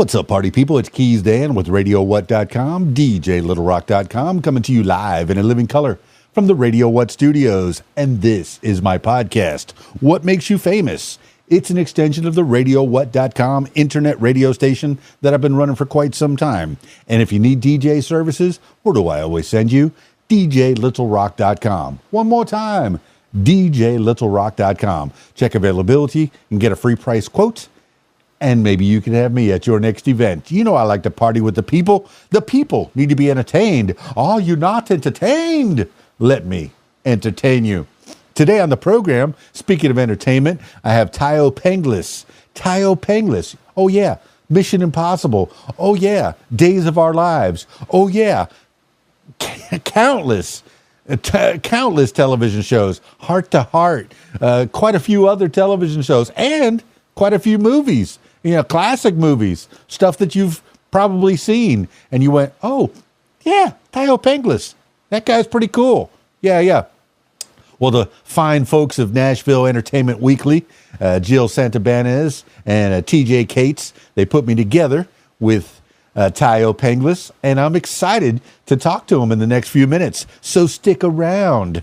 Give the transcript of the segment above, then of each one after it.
What's up, party people? It's Keys Dan with RadioWhat.com, DJLittleRock.com, coming to you live in a living color from the Radio What studios. And this is my podcast, What Makes You Famous? It's an extension of the RadioWhat.com internet radio station that I've been running for quite some time. And if you need DJ services, where do I always send you? DJLittleRock.com. One more time, DJLittleRock.com. Check availability and get a free price quote. And maybe you can have me at your next event. You know I like to party with the people. The people need to be entertained. Are you not entertained? Let me entertain you. Today on the program, speaking of entertainment, I have Thaao Penghlis. Thaao Penghlis. Oh, yeah. Mission Impossible. Oh, yeah. Days of Our Lives. Oh, yeah. Countless television shows. Hart to Hart. Quite a few other television shows. And quite a few movies. You know, classic movies, stuff that you've probably seen. And you went, oh, yeah, Thaao Penghlis. That guy's pretty cool. Yeah. Well, the fine folks of Nashville Entertainment Weekly, Jill Santabanez and TJ Cates, they put me together with Thaao Penghlis, and I'm excited to talk to him in the next few minutes. So stick around.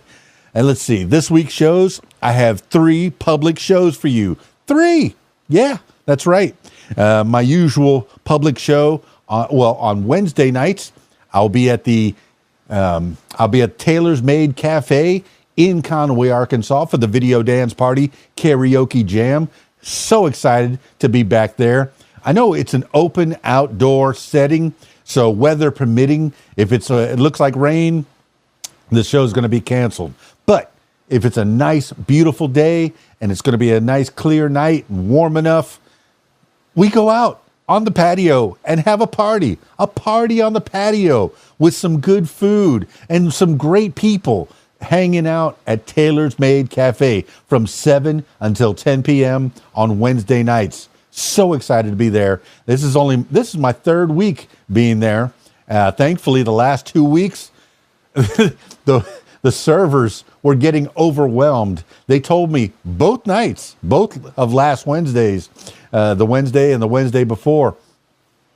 And let's see, this week's shows, I have 3 public shows for you. 3! Yeah. That's right. My usual public show. On Wednesday nights, I'll be at Taylor's Made Cafe in Conway, Arkansas, for the Video Dance Party Karaoke Jam. So excited to be back there. I know it's an open outdoor setting, so weather permitting, if it looks like rain, the show's going to be canceled. But if it's a nice, beautiful day and it's going to be a nice, clear night and warm enough, we go out on the patio and have a party on the patio with some good food and some great people hanging out at Taylor's Made Cafe from 7 until 10 p.m. on Wednesday nights. So excited to be there. This is my 3rd week being there. Thankfully, the last 2 weeks, the servers were getting overwhelmed. They told me both nights, both of last Wednesdays, the Wednesday and the Wednesday before,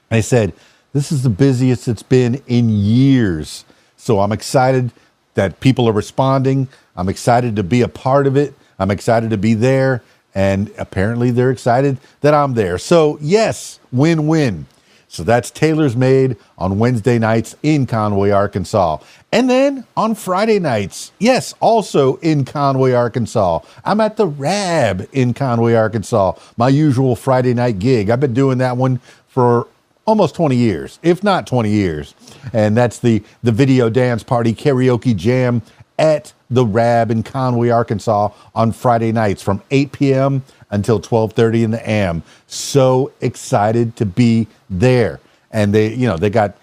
they said, this is the busiest it's been in years. So I'm excited that people are responding. I'm excited to be a part of it. I'm excited to be there. And apparently they're excited that I'm there. So yes, win-win. So that's Taylor's Made on Wednesday nights in Conway, Arkansas. And then on Friday nights, yes, also in Conway, Arkansas, I'm at the Rab in Conway, Arkansas, my usual Friday night gig. I've been doing that one for almost 20 years, if not 20 years. And that's the Video Dance Party Karaoke Jam at the Rab in Conway, Arkansas on Friday nights from 8 p.m. until 12:30 in the a.m. So excited to be there. And they got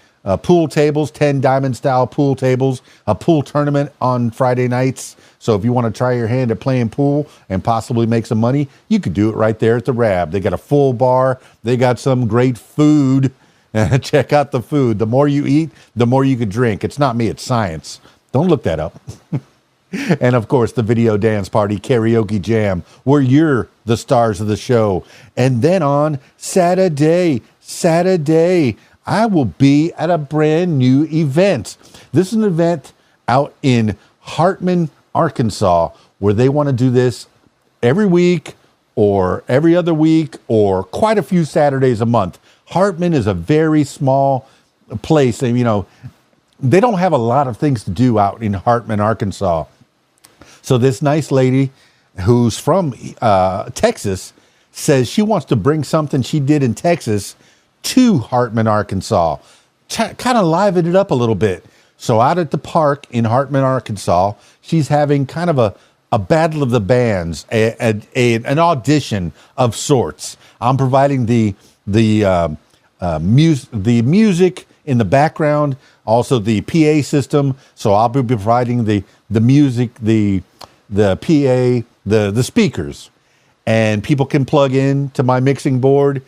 pool tables, 10 diamond style pool tables, a pool tournament on Friday nights. So if you want to try your hand at playing pool and possibly make some money, you could do it right there at the Rab. They got a full bar. They got some great food. Check out the food. The more you eat, the more you could drink. It's not me, it's science. Don't look that up. And of course, the Video Dance Party Karaoke Jam, where you're the stars of the show. And then on Saturday, I will be at a brand new event. This is an event out in Hartman, Arkansas, where they want to do this every week or every other week or quite a few Saturdays a month. Hartman is a very small place. And, they don't have a lot of things to do out in Hartman, Arkansas. So this nice lady who's from Texas says she wants to bring something she did in Texas to Hartman, Arkansas. Kind of liven it up a little bit. So out at the park in Hartman, Arkansas, she's having kind of a battle of the bands, an audition of sorts. I'm providing the music in the background, also the PA system. So I'll be providing the music, the PA, the speakers, and people can plug in to my mixing board,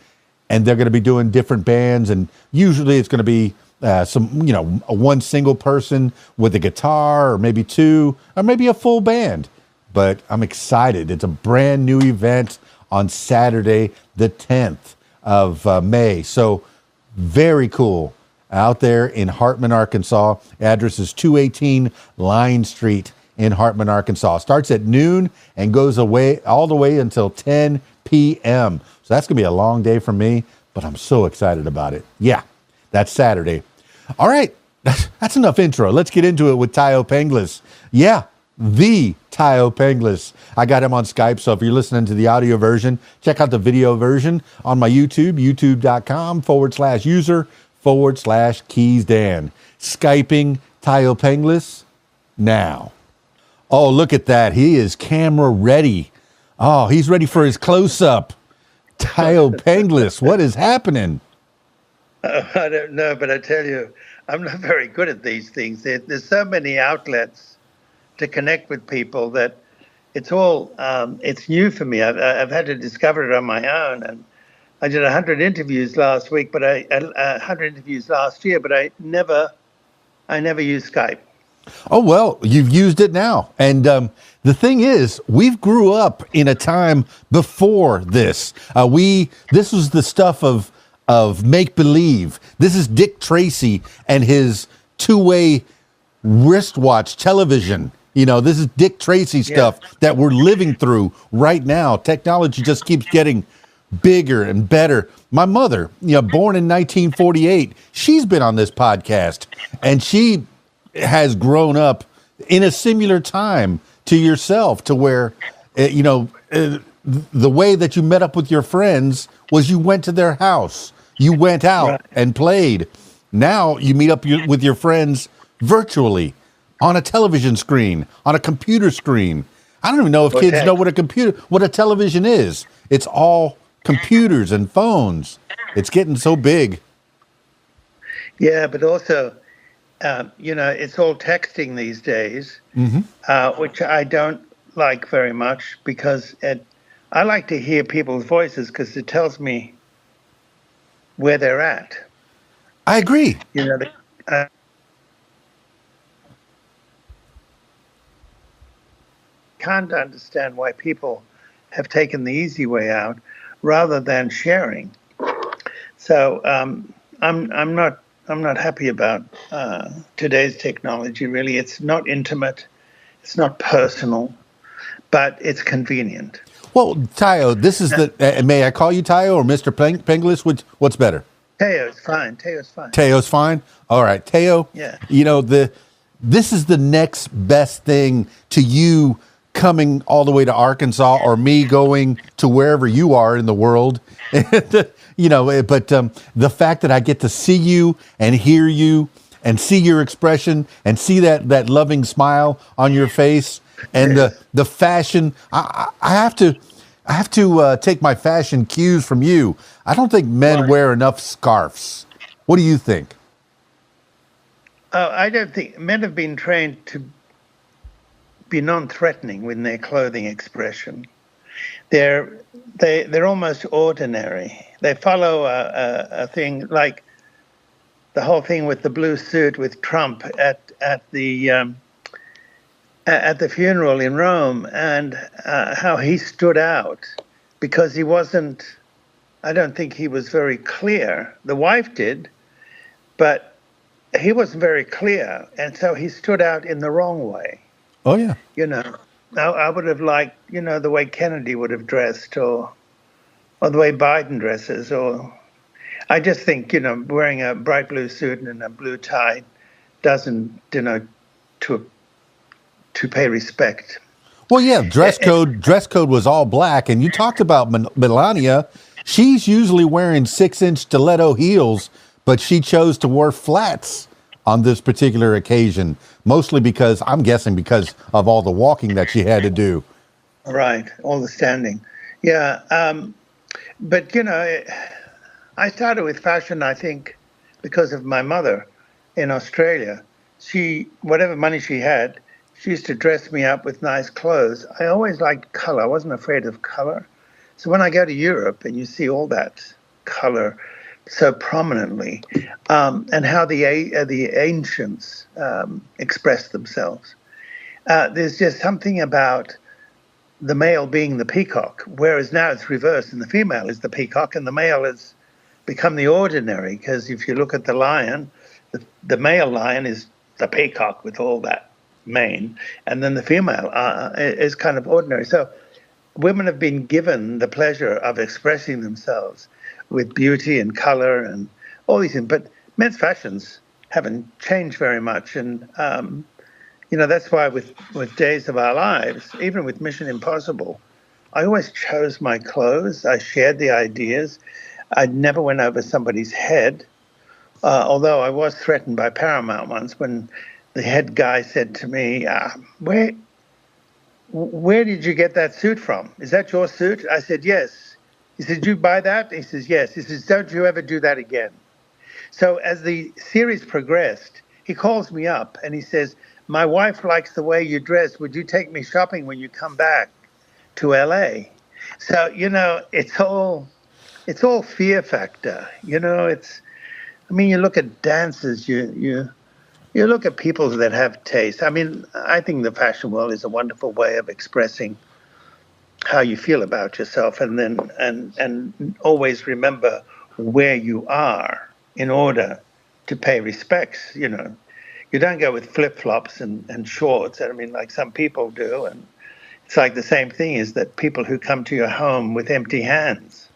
and they're going to be doing different bands. And usually it's going to be one single person with a guitar, or maybe 2, or maybe a full band. But I'm excited. It's a brand new event on Saturday, the 10th of May. So very cool. Out there in Hartman, Arkansas. Address is 218 Line Street in Hartman, Arkansas. Starts at noon and goes away all the way until 10 p.m. So that's going to be a long day for me, but I'm so excited about it. Yeah, that's Saturday. All right, that's enough intro. Let's get into it with Thaao Penghlis. Yeah, the Thaao Penghlis. I got him on Skype, so if you're listening to the audio version, check out the video version on my YouTube, youtube.com/user/KeysDan. Skyping Thaao Penghlis now. Oh, look at that. He is camera ready. Oh, he's ready for his close-up. Thaao Penghlis, what is happening? I don't know, but I tell you, I'm not very good at these things. There's so many outlets to connect with people that it's all, it's new for me. I've had to discover it on my own. And I did 100 interviews last week, but 100 interviews last year, but I never used Skype. Oh, well, you've used it now. And the thing is, we've grew up in a time before this. This was the stuff of make-believe. This is Dick Tracy and his two-way wristwatch television. You know, this is Dick Tracy stuff that we're living through right now. Technology just keeps getting bigger and better. My mother, born in 1948, she's been on this podcast, and she has grown up in a similar time to yourself, to where, the way that you met up with your friends was you went to their house. You went out and played. Now you meet up with your friends virtually on a television screen, on a computer screen. I don't even know if kids know what a television is. It's all computers and phones. It's getting so big. Yeah, but also, it's all texting these days, which I don't like very much, because I like to hear people's voices because it tells me where they're at. I agree. Can't understand why people have taken the easy way out rather than sharing. So I'm not happy about today's technology. Really, it's not intimate, it's not personal, but it's convenient. Well, Thaao, this is may I call you Thaao or Mr. Penghlis? What's better? Thao's fine. Thao's fine. Thao's fine? All right. Thaao, yeah. This is the next best thing to you coming all the way to Arkansas, or me going to wherever you are in the world. But the fact that I get to see you and hear you and see your expression and see that loving smile on your face, and the fashion, I have to take my fashion cues from you. I don't think men wear enough scarves. What do you think? I don't think men have been trained to be non-threatening with their clothing expression. They're almost ordinary. They follow a thing like the whole thing with the blue suit with Trump at the funeral in Rome, and how he stood out because he wasn't. I don't think he was very clear. The wife did, but he wasn't very clear, and so he stood out in the wrong way. Oh yeah. I would have liked, the way Kennedy would have dressed, or the way Biden dresses, or I just think, wearing a bright blue suit and a blue tie doesn't denote to pay respect. Well, yeah, dress code was all black, and you talked about Melania. She's usually wearing 6-inch stiletto heels, but she chose to wear flats on this particular occasion, mostly because of all the walking that she had to do. Right, all the standing. Yeah, but I started with fashion, I think, because of my mother in Australia. Whatever money she had, she used to dress me up with nice clothes. I always liked color. I wasn't afraid of color. So when I go to Europe and you see all that color so prominently, and how the ancients expressed themselves, there's just something about the male being the peacock, whereas now it's reversed, and the female is the peacock, and the male is become the ordinary. Because if you look at the lion, the male lion is the peacock with all that mane, and then the female is kind of ordinary. So women have been given the pleasure of expressing themselves with beauty and color and all these things. But men's fashions haven't changed very much. And, that's why with Days of Our Lives, even with Mission Impossible, I always chose my clothes. I shared the ideas. I never went over somebody's head, although I was threatened by Paramount once when the head guy said to me, where did you get that suit from? Is that your suit? I said, yes. He said, did you buy that? He says, yes. He says, don't you ever do that again. So as the series progressed, he calls me up and he says, my wife likes the way you dress. Would you take me shopping when you come back to LA? So, it's all fear factor. You look at dancers, you look at people that have taste. I think the fashion world is a wonderful way of expressing how you feel about yourself, and always remember where you are in order to pay respects. You don't go with flip-flops and shorts, like some people do. And it's like the same thing is that people who come to your home with empty hands.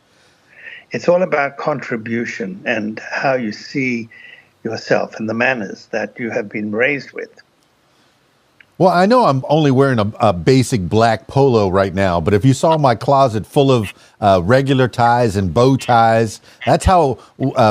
It's all about contribution and how you see yourself and the manners that you have been raised with. Well, I know I'm only wearing a basic black polo right now, but if you saw my closet full of regular ties and bow ties, that's how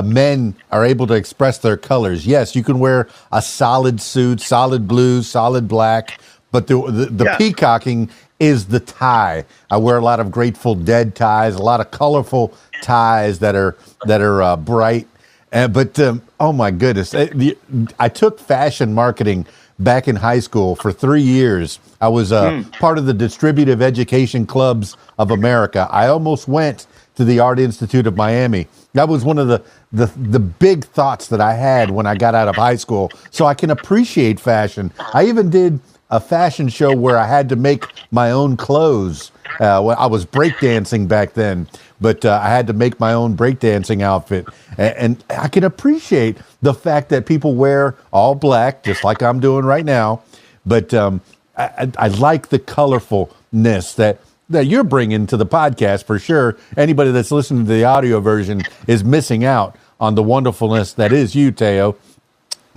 men are able to express their colors. Yes, you can wear a solid suit, solid blue, solid black, but the peacocking is the tie. I wear a lot of Grateful Dead ties, a lot of colorful ties that are bright. But oh my goodness, I took fashion marketing back in high school for 3 years. I was part of the Distributive Education Clubs of America. I almost went to the Art Institute of Miami. That was one of the big thoughts that I had when I got out of high school, so I can appreciate fashion. I even did a fashion show where I had to make my own clothes. I was breakdancing back then, but I had to make my own breakdancing outfit. And I can appreciate the fact that people wear all black, just like I'm doing right now. But I like the colorfulness that you're bringing to the podcast for sure. Anybody that's listening to the audio version is missing out on the wonderfulness that is you, Thaao.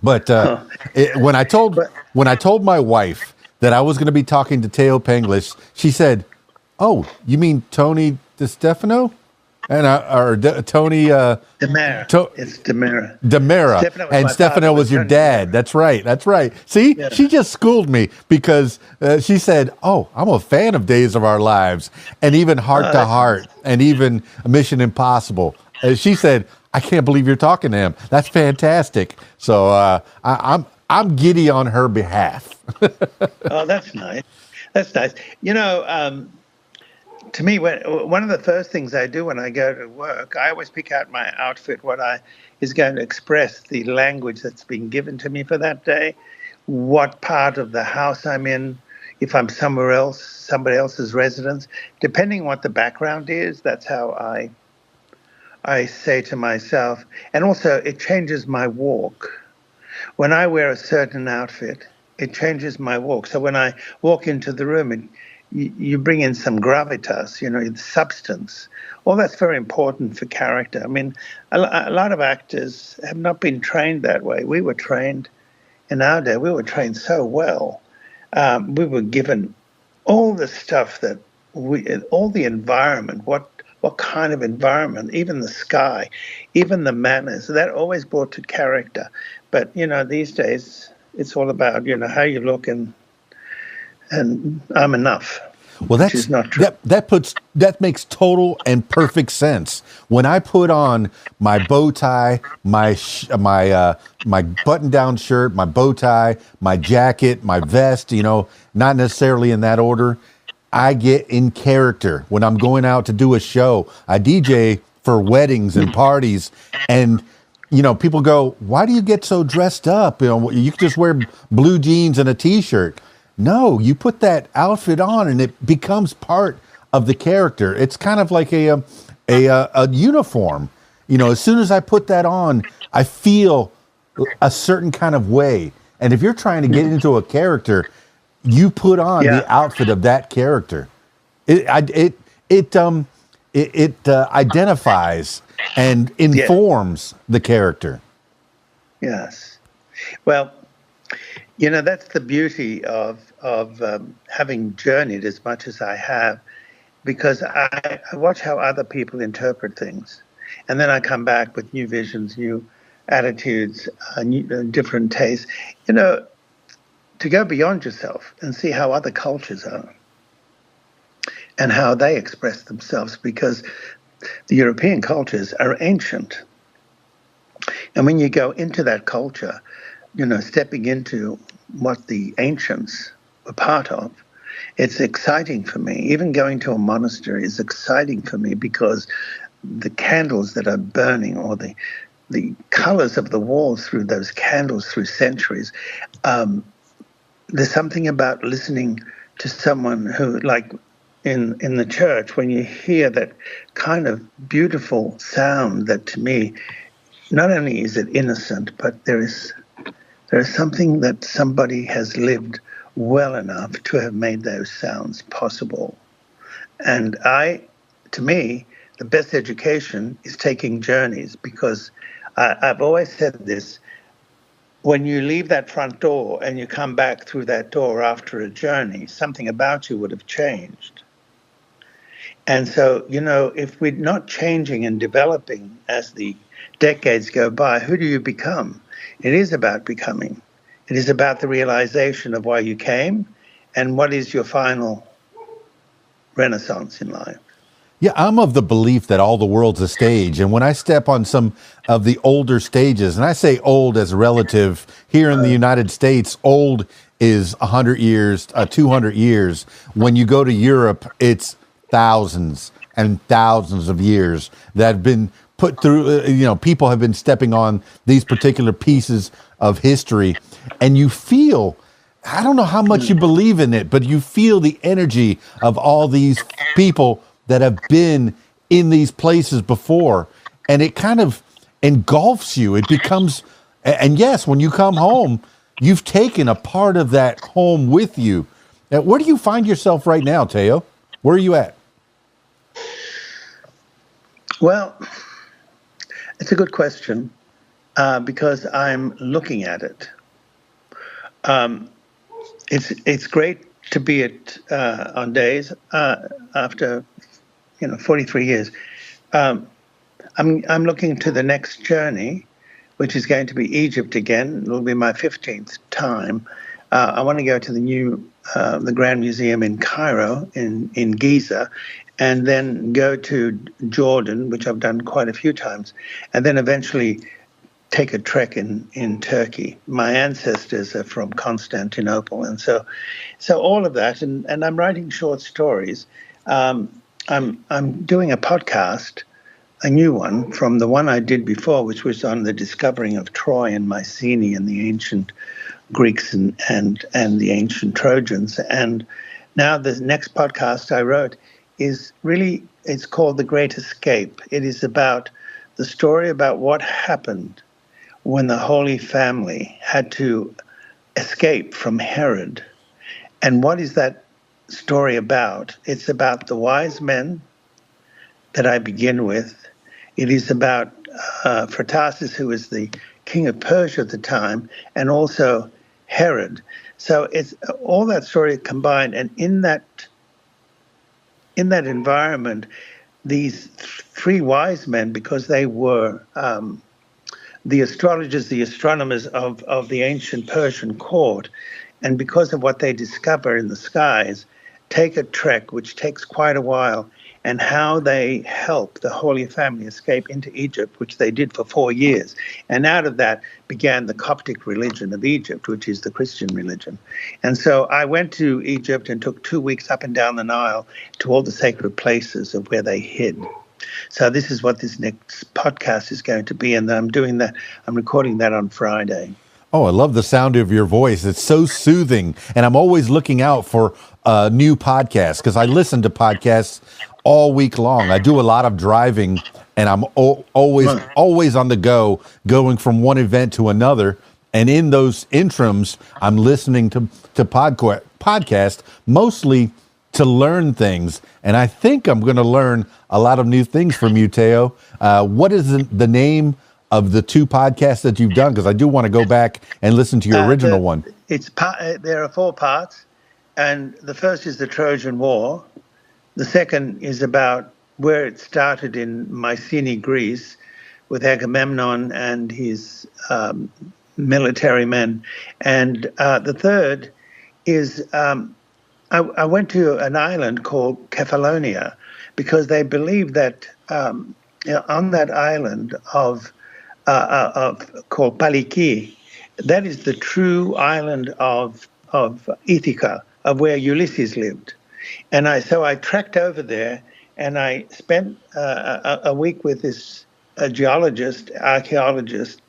But when I told my wife that I was going to be talking to Thaao Penghlis, she said, "Oh, you mean Tony Stefano?" And Tony DiMera. It's DiMera. DiMera. Stefano was your dad. That's right. See, yeah. She just schooled me because she said, "Oh, I'm a fan of Days of Our Lives, and even Heart to Heart, and even Mission Impossible." She said, "I can't believe you're talking to him. That's fantastic." So I'm giddy on her behalf. Oh, that's nice. That's nice. To me, one of the first things I do when I go to work, I always pick out my outfit, what is going to express the language that's been given to me for that day, what part of the house I'm in, if I'm somewhere else, somebody else's residence. Depending on what the background is, that's how I say to myself. And also, it changes my walk. When I wear a certain outfit, it changes my walk. So when I walk into the room, you bring in some gravitas, substance. All that's very important for character. A lot of actors have not been trained that way. We were trained in our day. We were trained so well. We were given all the stuff all the environment, what kind of environment, even the sky, even the manners, that always brought to character. But, these days, it's all about, how you look and I'm enough. Well, that's not true. That makes total and perfect sense. When I put on my bow tie, my button-down shirt, my bow tie, my jacket, my vest, not necessarily in that order, I get in character. When I'm going out to do a show, I DJ for weddings and parties, and people go, "Why do you get so dressed up? You can just wear blue jeans and a t-shirt." No, you put that outfit on and it becomes part of the character. It's kind of like a uniform. You know, as soon as I put that on, I feel a certain kind of way. And if you're trying to get into a character, you put on the outfit of that character. It identifies and informs the character. Yes. Well, you know, that's the beauty of having journeyed as much as I have, because I watch how other people interpret things, and then I come back with new visions, new attitudes, different tastes. You know, to go beyond yourself and see how other cultures are and how they express themselves, because the European cultures are ancient. And when you go into that culture, you know, stepping into what the ancients were part of, it's exciting for me. Even going to a monastery is exciting for me, because the candles that are burning, or the colors of the walls through those candles through centuries, there's something about listening to someone who, like in the church, when you hear that kind of beautiful sound, that to me, not only is it innocent, but there is something that somebody has lived well enough to have made those sounds possible. And to me, the best education is taking journeys, because I've always said this: when you leave that front door and you come back through that door after a journey, something about you would have changed. And so, you know, if we're not changing and developing as the decades go by, who do you become? It is about becoming. It is about the realization of why you came and what is your final renaissance in life. Yeah, I'm of the belief that all the world's a stage. And when I step on some of the older stages, and I say old as relative, here in the United States, old is 100 years, 200 years. When you go to Europe, it's thousands and thousands of years that have been put through, you know, people have been stepping on these particular pieces of history. And you feel, I don't know how much you believe in it, but you feel the energy of all these people that have been in these places before, and it kind of engulfs you. It becomes, and yes, when you come home, you've taken a part of that home with you. Now, where do you find yourself right now, Thaao? Where are you at? Well, it's a good question, because I'm looking at it. It's great to be on days after 43 years. I'm looking to the next journey, which is going to be Egypt again. It'll be my 15th time. I want to go to the Grand Museum in Cairo, in Giza, and then go to Jordan, which I've done quite a few times, and then eventually take a trek in Turkey. My ancestors are from Constantinople, and so all of that, and I'm writing short stories. I'm doing a podcast, a new one from the one I did before, which was on the discovering of Troy and Mycenae and the ancient Greeks and the ancient Trojans. And now the next podcast I wrote is really, it's called The Great Escape. It is about the story about what happened when the Holy Family had to escape from Herod. And what is that story about? It's about the wise men that I begin with. It is about Phraataces, who was the king of Persia at the time, and also Herod. So it's all that story combined, and in that environment, these three wise men, because they were the astrologers, the astronomers of the ancient Persian court, and because of what they discover in the skies, take a trek, which takes quite a while, and how they help the Holy Family escape into Egypt, which they did for 4 years. And out of that began the Coptic religion of Egypt, which is the Christian religion. And so I went to Egypt and took 2 weeks up and down the Nile to all the sacred places of where they hid. So this is what this next podcast is going to be, and I'm doing that. I'm recording that on Friday. Oh, I love the sound of your voice. It's so soothing. And I'm always looking out for new podcasts, because I listen to podcasts all week long. I do a lot of driving, and I'm always on the go, going from one event to another. And in those interims, I'm listening to podcast, mostly to learn things. And I think I'm going to learn a lot of new things from you, Thaao. What is the name of the two podcasts that you've done? Because I do want to go back and listen to your original one. There are 4 parts, and the first is the Trojan War. The second is about where it started in Mycenae, Greece, with Agamemnon and his military men. And the third is I went to an island called Kefalonia because they believe that on that island of called Paliki, that is the true island of Ithaca, of where Ulysses lived. And so I trekked over there, and I spent a week with this geologist, archaeologist,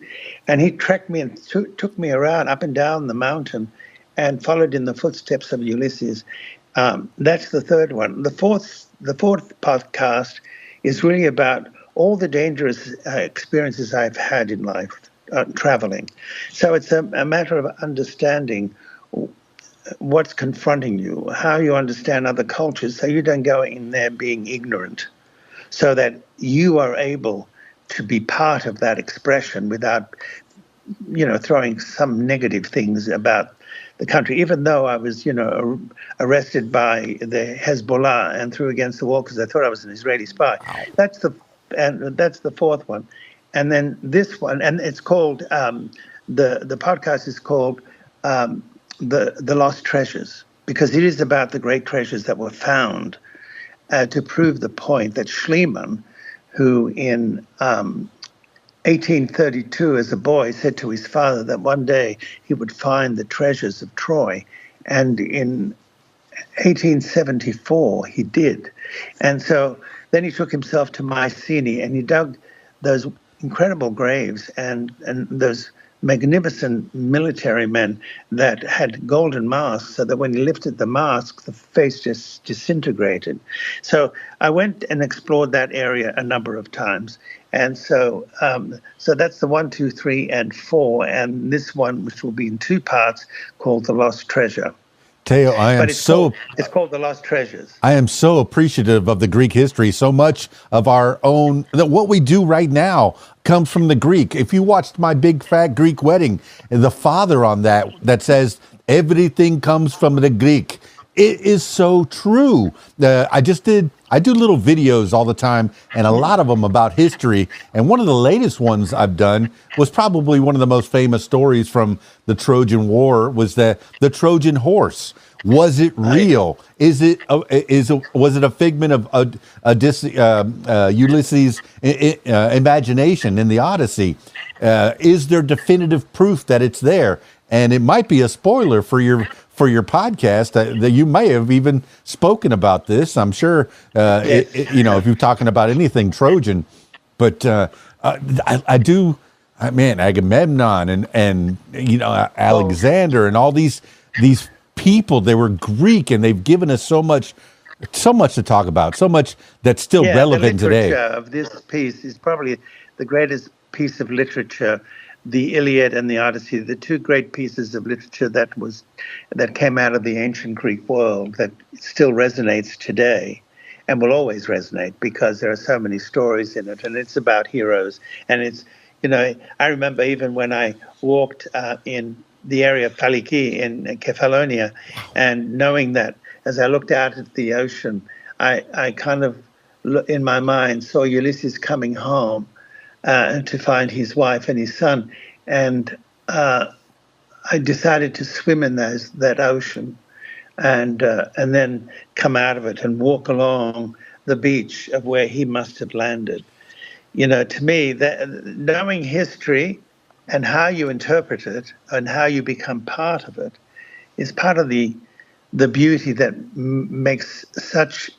and he trekked me and took me around up and down the mountain and followed in the footsteps of Ulysses. That's the third one. The fourth podcast is really about all the dangerous experiences I've had in life, traveling. So it's a matter of understanding what's confronting you, how you understand other cultures, so you don't go in there being ignorant, so that you are able to be part of that expression without, throwing some negative things about the country. Even though I was, arrested by the Hezbollah and threw against the wall because I thought I was an Israeli spy. That's the fourth one, and then this one, and it's called the podcast is called the Lost Treasures, because it is about the great treasures that were found to prove the point that Schliemann, who in 1832 as a boy said to his father that one day he would find the treasures of Troy, and in 1874 he did. And so then he took himself to Mycenae and he dug those incredible graves and those magnificent military men that had golden masks, so that when he lifted the mask, the face just disintegrated. So I went and explored that area a number of times. And so that's the 1, 2, 3, and 4. And this one, which will be in 2 parts, called The Lost Treasure. Thaao, it's called The Lost Treasures. I am so appreciative of the Greek history. So much of our own, what we do right now comes from the Greek. If you watched My Big Fat Greek Wedding, the father on that says everything comes from the Greek. It is so true. I do little videos all the time, and a lot of them about history. And one of the latest ones I've done was probably one of the most famous stories from the Trojan War, was the Trojan horse. Was it real? Was it a figment of Ulysses' imagination in the Odyssey? Is there definitive proof that it's there? And it might be a spoiler for your podcast that you may have even spoken about this. I'm sure, yes. If you're talking about anything Trojan, but I do, man, Agamemnon and Alexander and all these people, they were Greek, and they've given us so much to talk about, so much that's still relevant today. The literature of this piece is probably the greatest piece of literature. The Iliad and the Odyssey, the 2 great pieces of literature that came out of the ancient Greek world, that still resonates today and will always resonate because there are so many stories in it, and it's about heroes. And it's, I remember even when I walked in the area of Paliki in Kefalonia, and knowing that as I looked out at the ocean, I kind of, in my mind, saw Ulysses coming home to find his wife and his son, and I decided to swim in that ocean, and then come out of it and walk along the beach of where he must have landed. To me, that knowing history and how you interpret it and how you become part of it is part of the beauty that makes such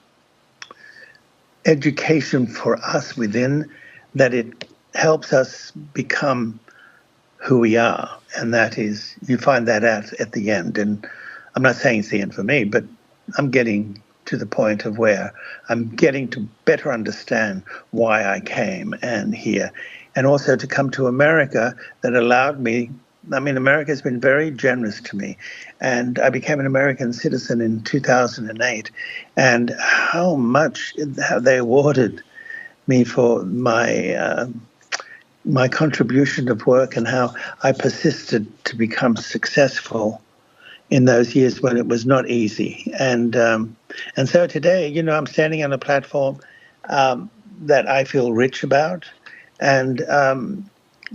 education for us within, that it helps us become who we are. And that is, you find that out at the end. And I'm not saying it's the end for me, but I'm getting to the point of where I'm getting to better understand why I came and here, and also to come to America that allowed me. I mean, America has been very generous to me, and I became an American citizen in 2008, and how much have they awarded me for my contribution of work and how I persisted to become successful in those years when it was not easy. And so today, you know, I'm standing on a platform that I feel rich about, and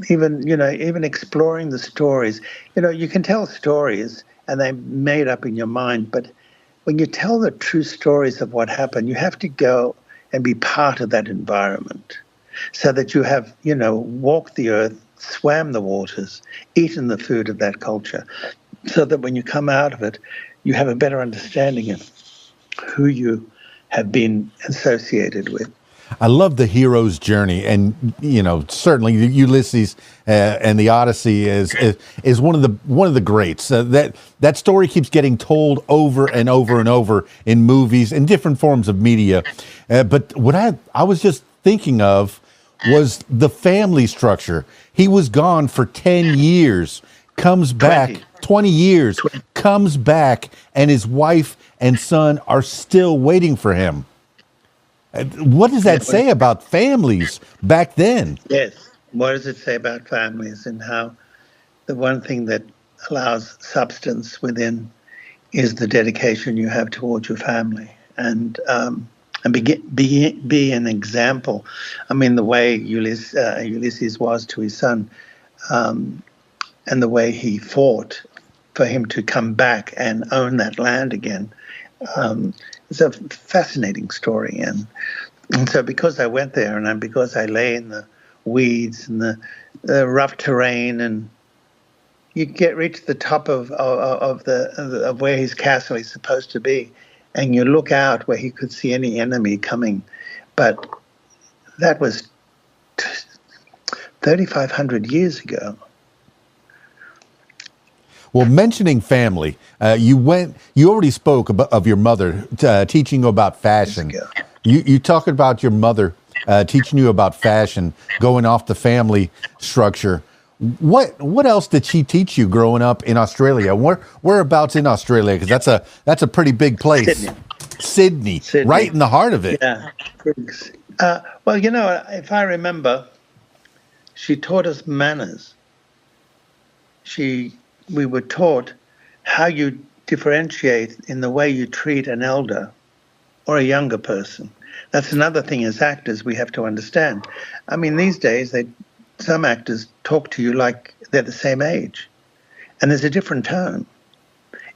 even exploring the stories. You know, you can tell stories and they're made up in your mind, but when you tell the true stories of what happened, you have to go and be part of that environment, so that you have, you know, walked the earth, swam the waters, eaten the food of that culture, so that when you come out of it, you have a better understanding of who you have been associated with. I love the hero's journey, and you know, certainly Ulysses and the Odyssey is one of the greats. That story keeps getting told over and over and over in movies and different forms of media. But what I was just thinking of was the family structure. He was gone for 10 years, comes back 20 years, comes back, and his wife and son are still waiting for him. What does that say about families back then? Yes. What does it say about families, and how the one thing that allows substance within is the dedication you have towards your family, and be an example. I mean, the way Ulysses was to his son, and the way he fought for him to come back and own that land again. It's a fascinating story, and so because I went there, and because I lay in the weeds and the rough terrain, and you reach the top of where his castle is supposed to be, and you look out where he could see any enemy coming, but that was 3,500 years ago. Well, mentioning family, you already spoke of your mother teaching you about fashion. You talked about your mother teaching you about fashion, going off the family structure. What else did she teach you growing up in Australia? Whereabouts in Australia? Because that's a pretty big place. Sydney, right in the heart of it. Yeah. Well, you know, if I remember, she taught us manners. We were taught how you differentiate in the way you treat an elder or a younger person. That's another thing as actors we have to understand. I mean, these days, some actors talk to you like they're the same age. And there's a different tone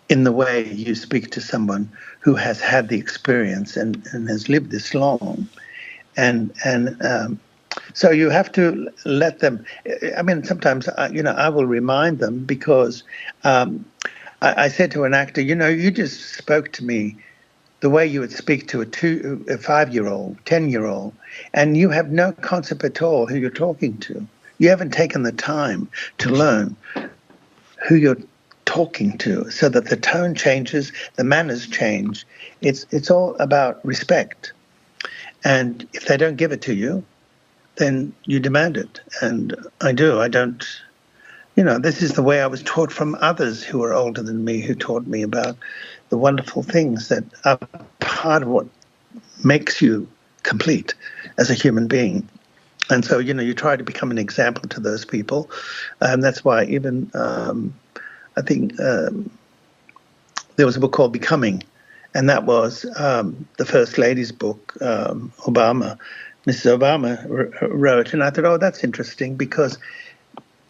in the way you speak to someone who has had the experience and has lived this long. And so you have to let them. I mean, sometimes, I will remind them, because I said to an actor, you know, you just spoke to me the way you would speak to a 5-year-old, 10-year-old, and you have no concept at all who you're talking to. You haven't taken the time to learn who you're talking to, so that the tone changes, the manners change. It's all about respect. And if they don't give it to you, then you demand it. And I do. I don't, this is the way I was taught from others who are older than me, who taught me about the wonderful things that are part of what makes you complete as a human being. And so, you try to become an example to those people. That's why even, I think there was a book called Becoming, and that was the First Lady's book, Mrs. Obama wrote. And I thought, that's interesting, because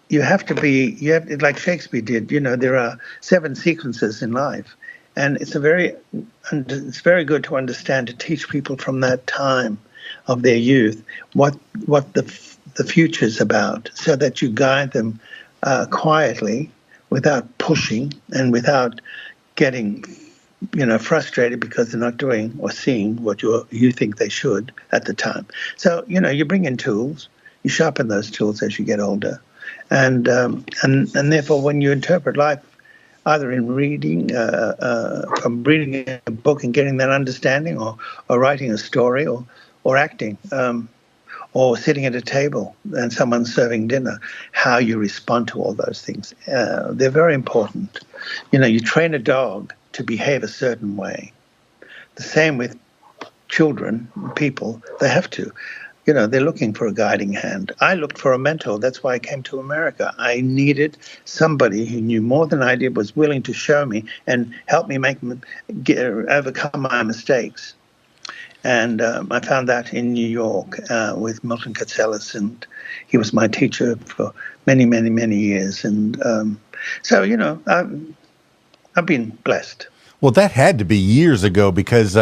you have to like Shakespeare did, there are 7 sequences in life. And it's very good to understand, to teach people from that time of their youth what the future's about, so that you guide them quietly, without pushing and without getting frustrated because they're not doing or seeing what you think they should at the time. So you bring in tools, you sharpen those tools as you get older, and therefore when you interpret life either in reading, from reading a book and getting that understanding, or writing a story, or acting, or sitting at a table and someone's serving dinner. How you respond to all those things, they're very important. You train a dog to behave a certain way. The same with children, people, they have to. They're looking for a guiding hand. I looked for a mentor. That's why I came to America. I needed somebody who knew more than I did, was willing to show me and help me overcome my mistakes. And I found that in New York with Milton Katselas, and he was my teacher for many, many, many years. And so, I've been blessed. Well, that had to be years ago, because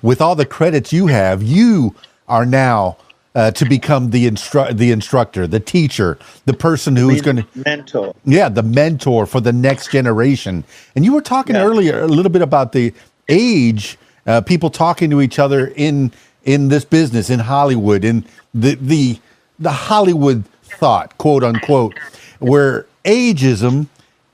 with all the credits you have, you are now to become the instructor, the teacher, the person who is going to mentor. Yeah, the mentor for the next generation. And you were talking earlier a little bit about the age, people talking to each other in this business, in Hollywood, in the Hollywood thought, quote unquote, where ageism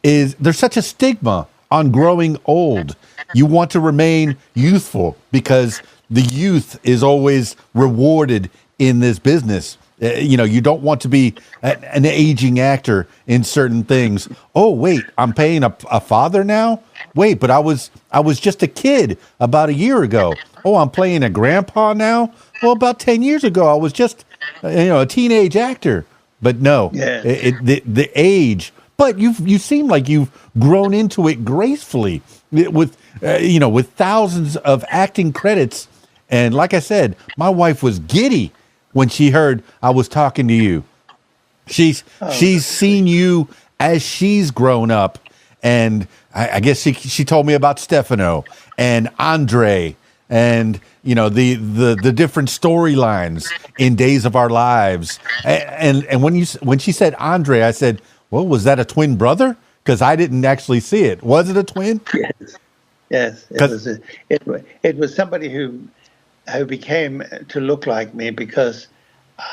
there's such a stigma on growing old. You want to remain youthful because the youth is always rewarded in this business. You don't want to be an aging actor in certain things. Oh, wait, I'm paying a father now? Wait, but I was just a kid about a year ago. Oh, I'm playing a grandpa now? Well, about 10 years ago, I was just, a teenage actor. But no, the age. But you seem like you've grown into it gracefully with thousands of acting credits. And like I said, my wife was giddy when she heard I was talking to you. She's seen you as she's grown up. And I guess she told me about Stefano and Andre and, the different storylines in Days of Our Lives. And when she said Andre, I said, well, was that a twin brother? Because I didn't actually see it. Was it a twin? Yes. It was somebody who became to look like me, because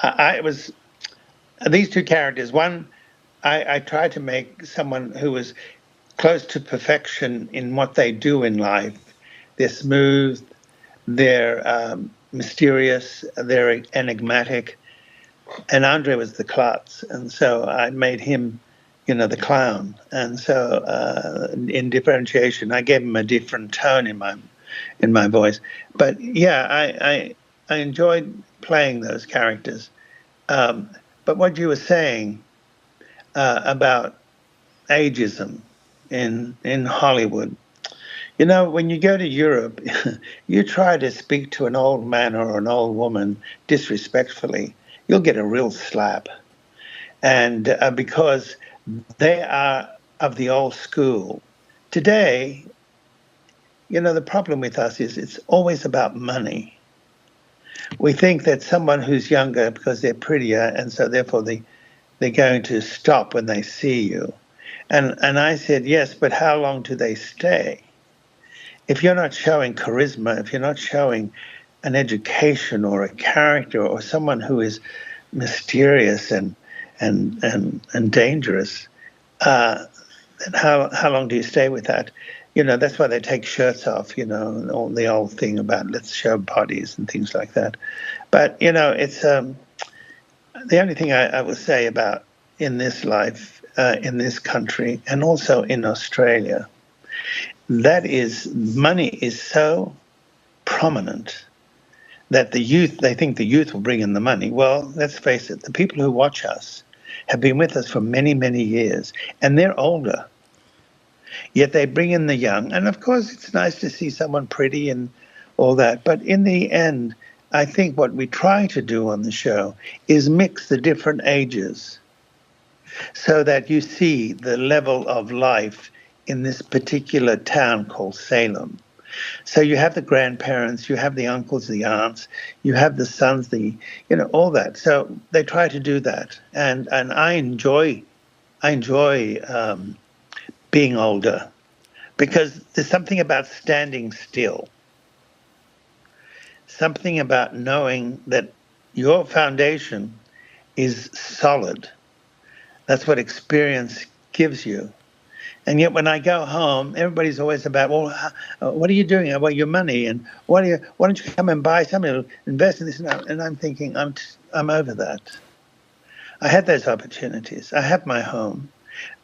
I was these two characters. One, I tried to make someone who was close to perfection in what they do in life. They're smooth, they're mysterious, they're enigmatic. And Andre was the klutz, and so I made him, the clown. And so in differentiation, I gave him a different tone in my voice. But yeah, I enjoyed playing those characters. But what you were saying about ageism in Hollywood, when you go to Europe, you try to speak to an old man or an old woman disrespectfully, you'll get a real slap. And because they are of the old school. Today, the problem with us is it's always about money. We think that someone who's younger, because they're prettier, and so therefore they're going to stop when they see you. And I said, yes, but how long do they stay? If you're not showing charisma, if you're not showing an education or a character or someone who is mysterious and dangerous, then how long do you stay with that? That's why they take shirts off, all the old thing about let's show bodies and things like that. But, it's the only thing I will say about in this life, in this country, and also in Australia, that is, money is so prominent that the youth, they think the youth will bring in the money. Well, let's face it, the people who watch us have been with us for many, many years, and they're older. Yet they bring in the young. And of course, it's nice to see someone pretty and all that. But in the end, I think what we try to do on the show is mix the different ages so that you see the level of life in this particular town called Salem. So you have the grandparents, you have the uncles, the aunts, you have the sons, all that. So they try to do that. And I enjoy being older, because there's something about standing still, something about knowing that your foundation is solid. That's what experience gives you. And yet, when I go home, everybody's always about, well, what are you doing about your money? And why don't you come and buy something, invest in this and that? And I'm thinking, I'm over that. I had those opportunities. I have my home.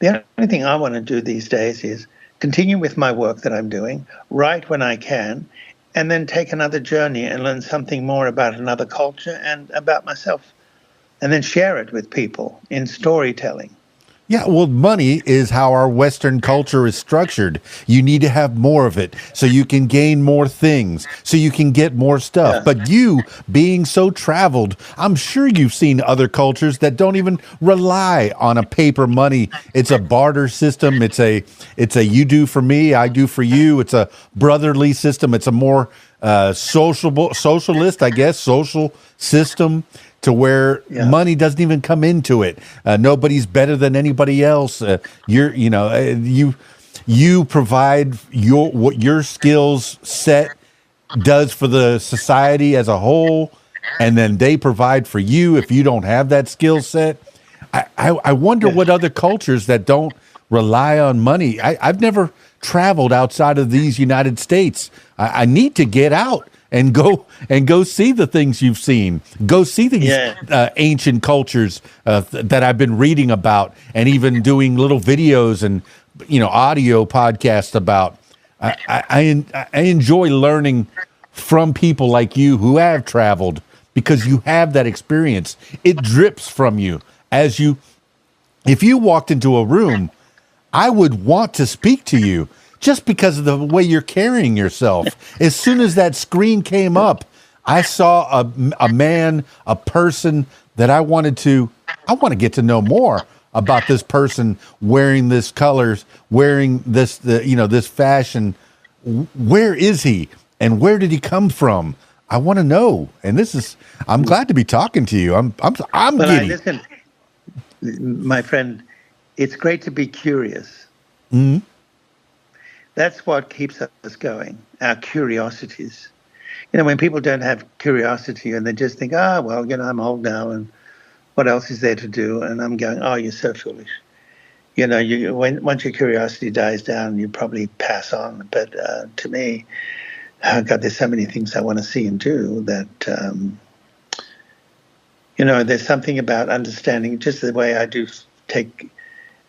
The only thing I want to do these days is continue with my work that I'm doing, write when I can, and then take another journey and learn something more about another culture and about myself, and then share it with people in storytelling. Yeah, well, money is how our Western culture is structured. You need to have more of it so you can gain more things, so you can get more stuff. Yeah. But you, being so traveled, I'm sure you've seen other cultures that don't even rely on a paper money. It's a barter system. It's a you do for me, I do for you. It's a brotherly system. It's a more socialist, I guess, social system, to where money doesn't even come into it. Nobody's better than anybody else. You provide what your skills set does for the society as a whole, and then they provide for you if you don't have that skill set. I wonder what other cultures that don't rely on money. I've never traveled outside of these United States. I need to get out and go see the things you've seen. Go see these ancient cultures that I've been reading about, and even doing little videos and audio podcasts about. I enjoy learning from people like you who have traveled, because you have that experience. It drips from you as you. If you walked into a room, I would want to speak to you, just because of the way you're carrying yourself. As soon as that screen came up, I saw a man, a person that I want to get to know more about this person, wearing this colors, wearing this, this fashion. Where is he? And where did he come from? I want to know. And I'm glad to be talking to you. I'm giddy. Listen, my friend, it's great to be curious. Mm-hmm. That's what keeps us going, our curiosities. When people don't have curiosity and they just think, I'm old now and what else is there to do? And I'm going, you're so foolish. Once your curiosity dies down, you probably pass on. But to me, God, there's so many things I want to see and do that, there's something about understanding just the way I do take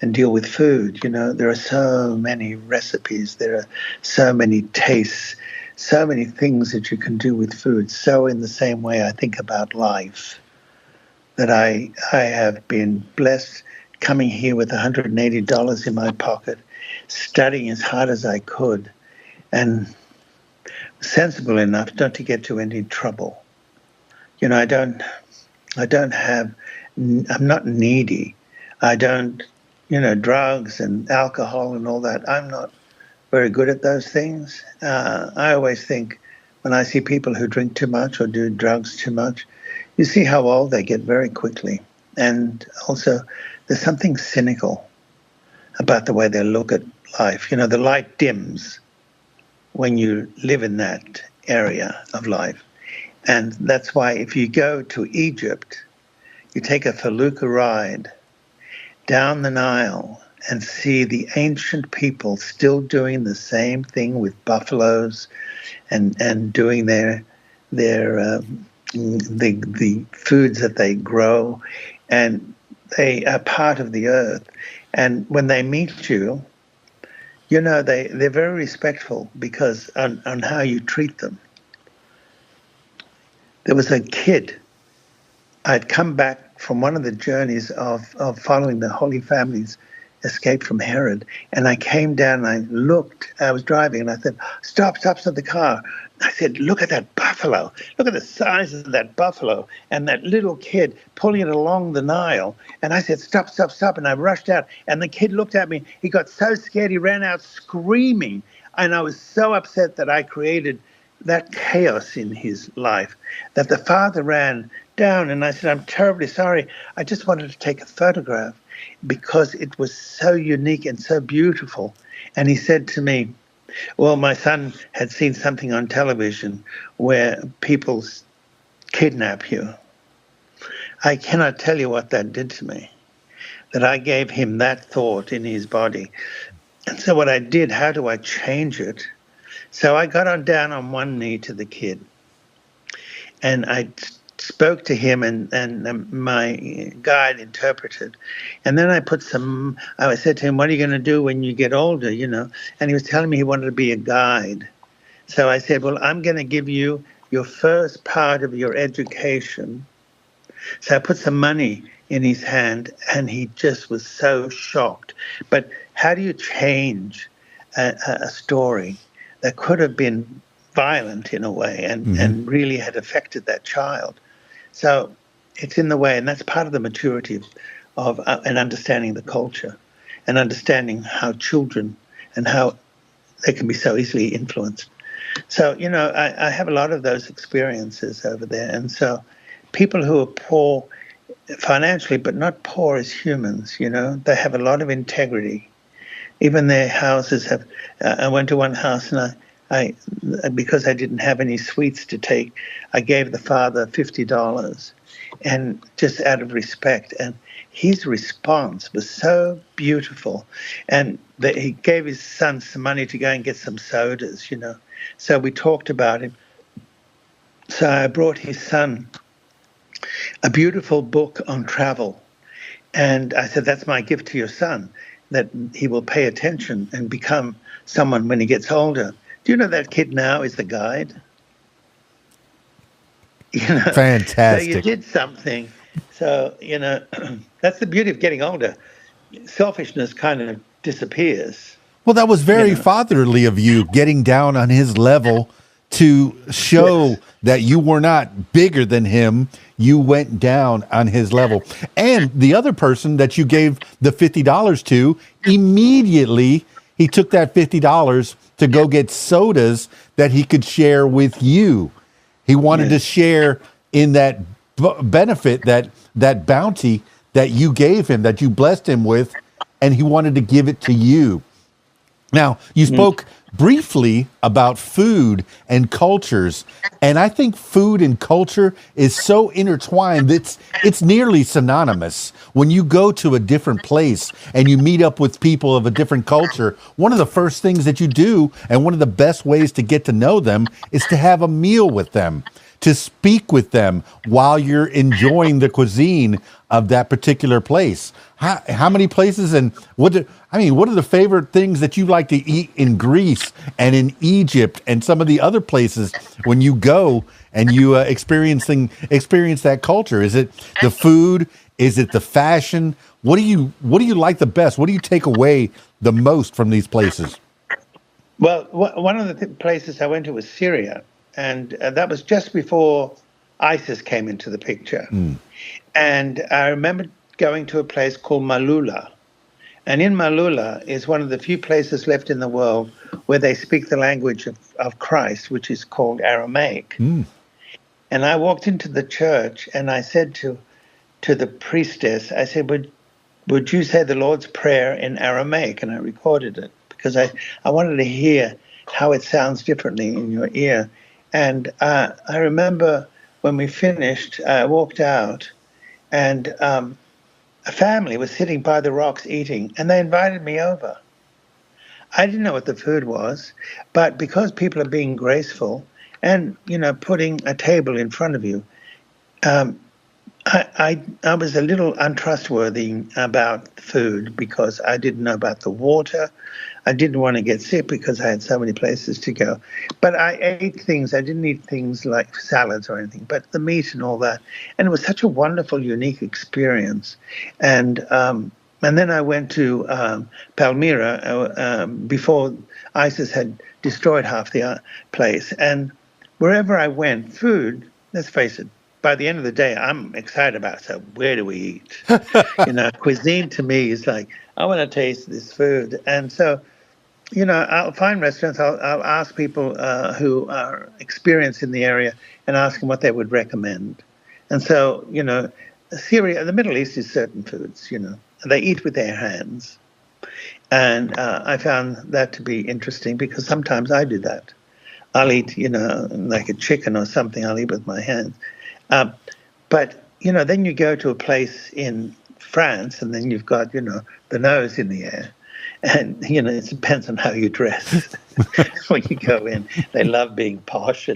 and deal with food. There are so many recipes, there are so many tastes, so many things that you can do with food. So in the same way, I think about life, that I have been blessed coming here with $180 in my pocket, studying as hard as I could, and sensible enough not to get to any trouble. I'm not needy. I don't, drugs and alcohol and all that. I'm not very good at those things. I always think when I see people who drink too much or do drugs too much, you see how old they get very quickly. And also, there's something cynical about the way they look at life. The light dims when you live in that area of life. And that's why if you go to Egypt, you take a felucca ride down the Nile and see the ancient people still doing the same thing with buffaloes and doing the foods that they grow, and they are part of the earth. And when they meet you, they're very respectful because on how you treat them. There was a kid. I'd come back from one of the journeys of following the Holy Family's escape from Herod, and I came down and I looked. I was driving and I said, stop the car. I said, look at that buffalo. Look at the size of that buffalo and that little kid pulling it along the Nile. And I said, stop. And I rushed out. And the kid looked at me. He got so scared, he ran out screaming. And I was so upset that I created that chaos in his life, that the father ran down. And I said, I'm terribly sorry. I just wanted to take a photograph because it was so unique and so beautiful. And he said to me, well, my son had seen something on television where people kidnap you. I cannot tell you what that did to me, that I gave him that thought in his body. And so what I did, how do I change it? So I got down on one knee to the kid, and I spoke to him, and my guide interpreted. And then I said to him, what are you going to do when you get older, And he was telling me he wanted to be a guide. So I said, well, I'm going to give you your first part of your education. So I put some money in his hand, and he just was so shocked. But how do you change a story that could have been violent in a way and really had affected that child? So it's in the way, and that's part of the maturity of and understanding the culture and understanding how children and how they can be so easily influenced. So, I have a lot of those experiences over there. And so people who are poor financially, but not poor as humans, they have a lot of integrity. Even their houses have, I went to one house, and I because I didn't have any sweets to take, I gave the father $50, and just out of respect. And his response was so beautiful. And he gave his son some money to go and get some sodas, So we talked about him. So I brought his son a beautiful book on travel. And I said, that's my gift to your son, that he will pay attention and become someone when he gets older. Do you know that kid now is the guide? Fantastic. So you did something. So, that's the beauty of getting older. Selfishness kind of disappears. Well, that was very fatherly of you, getting down on his level to show that you were not bigger than him. You went down on his level. And the other person that you gave the $50 to, immediately he took that $50 to go get sodas that he could share with you. He wanted to share in that benefit, that bounty that you gave him, that you blessed him with, and he wanted to give it to you. Now, you spoke briefly about food and cultures, and I think food and culture is so intertwined that it's nearly synonymous. When you go to a different place and you meet up with people of a different culture, one of the first things that you do, and one of the best ways to get to know them, is to have a meal with them, to speak with them while you're enjoying the cuisine of that particular place. How many places, and what are the favorite things that you like to eat in Greece and in Egypt and some of the other places when you go and you experience that culture? Is it the food? Is it the fashion? What do you like the best? What do you take away the most from these places? Well, one of the places I went to was Syria, and that was just before ISIS came into the picture. And I remember going to a place called Malula. And in Malula is one of the few places left in the world where they speak the language of Christ, which is called Aramaic. And I walked into the church, and I said to the priestess, I said, would you say the Lord's Prayer in Aramaic? And I recorded it because I wanted to hear how it sounds differently in your ear. And I remember when we finished, I walked out, and a family was sitting by the rocks eating, and they invited me over. I didn't know what the food was, but because people are being graceful and, putting a table in front of you, I was a little untrustworthy about food because I didn't know about the water. I didn't want to get sick because I had so many places to go. But I ate things. I didn't eat things like salads or anything, but the meat and all that. And it was such a wonderful, unique experience. And then I went to Palmyra before ISIS had destroyed half the place. And wherever I went, food, let's face it, by the end of the day, I'm excited about it. So where do we eat? Cuisine to me is like, I want to taste this food. And so, I'll find restaurants. I'll ask people who are experienced in the area and ask them what they would recommend. And so, Syria, the Middle East is certain foods, they eat with their hands. And I found that to be interesting because sometimes I do that. I'll eat, like a chicken or something, I'll eat with my hands. But, then you go to a place in France and then you've got, the nose in the air. And, it depends on how you dress when you go in. They love being posh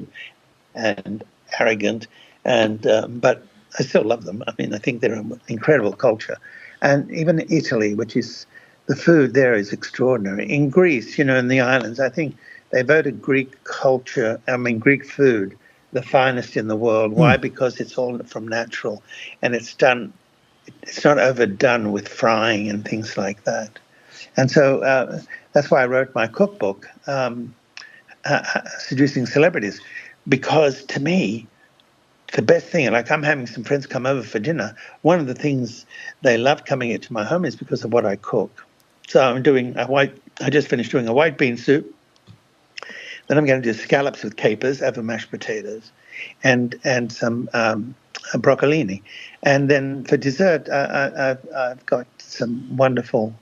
and arrogant, but I still love them. I mean, I think they're an incredible culture. And even Italy, which is, the food there is extraordinary. In Greece, in the islands, I think they voted Greek food, the finest in the world. Why? Because it's all from natural, and it's not overdone with frying and things like that. And so that's why I wrote my cookbook, Seducing Celebrities, because to me, the best thing, like I'm having some friends come over for dinner, one of the things they love coming into my home is because of what I cook. So I'm doing I just finished doing a white bean soup. Then I'm going to do scallops with capers over mashed potatoes and some broccolini. And then for dessert, I've got some wonderful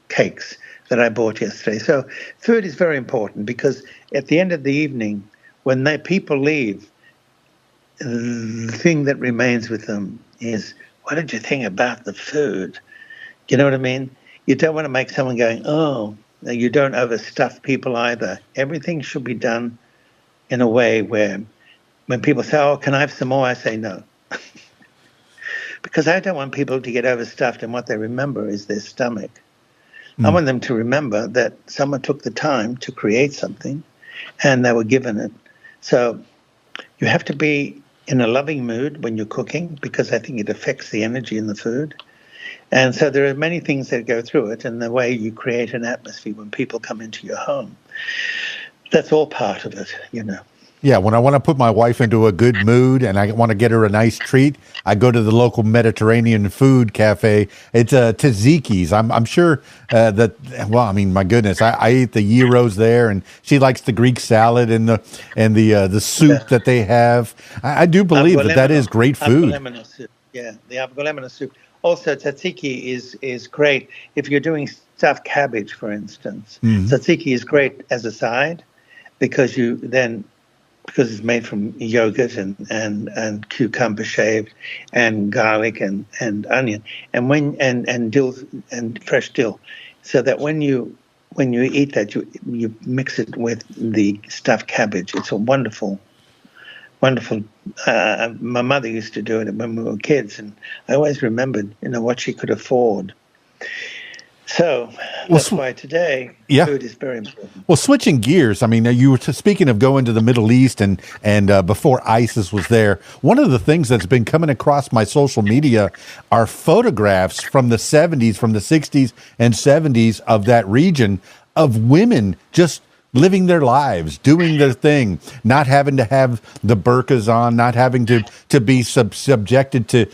cakes that I bought yesterday. So food is very important because at the end of the evening, when people leave, the thing that remains with them is, what did you think about the food? You know what I mean? You don't want to make someone going, oh, you don't overstuff people either. Everything should be done in a way where when people say, oh, can I have some more? I say no. Because I don't want people to get overstuffed and what they remember is their stomach. I want them to remember that someone took the time to create something and they were given it. So you have to be in a loving mood when you're cooking because I think it affects the energy in the food. And so there are many things that go through it and the way you create an atmosphere when people come into your home. That's all part of it, Yeah, when I want to put my wife into a good mood and I want to get her a nice treat, I go to the local Mediterranean food cafe. It's Tzatziki's. I'm sure my goodness, I eat the gyros there, and she likes the Greek salad and the soup that they have. I do believe that is great food. Soup. Yeah, the avgolemono soup. Also, tzatziki is great if you're doing stuffed cabbage, for instance. Mm-hmm. Tzatziki is great as a side because it's made from yogurt and cucumber shaved and garlic and onion and dill and fresh dill, so that when you eat that you mix it with the stuffed cabbage. It's a wonderful. My mother used to do it when we were kids, and I always remembered what she could afford. So that's why today food is very important. Well, switching gears, I mean, you were speaking of going to the Middle East and before ISIS was there. One of the things that's been coming across my social media are photographs from the 70s, from the 60s and 70s of that region of women just living their lives, doing their thing, not having to have the burqas on, not having to be subjected to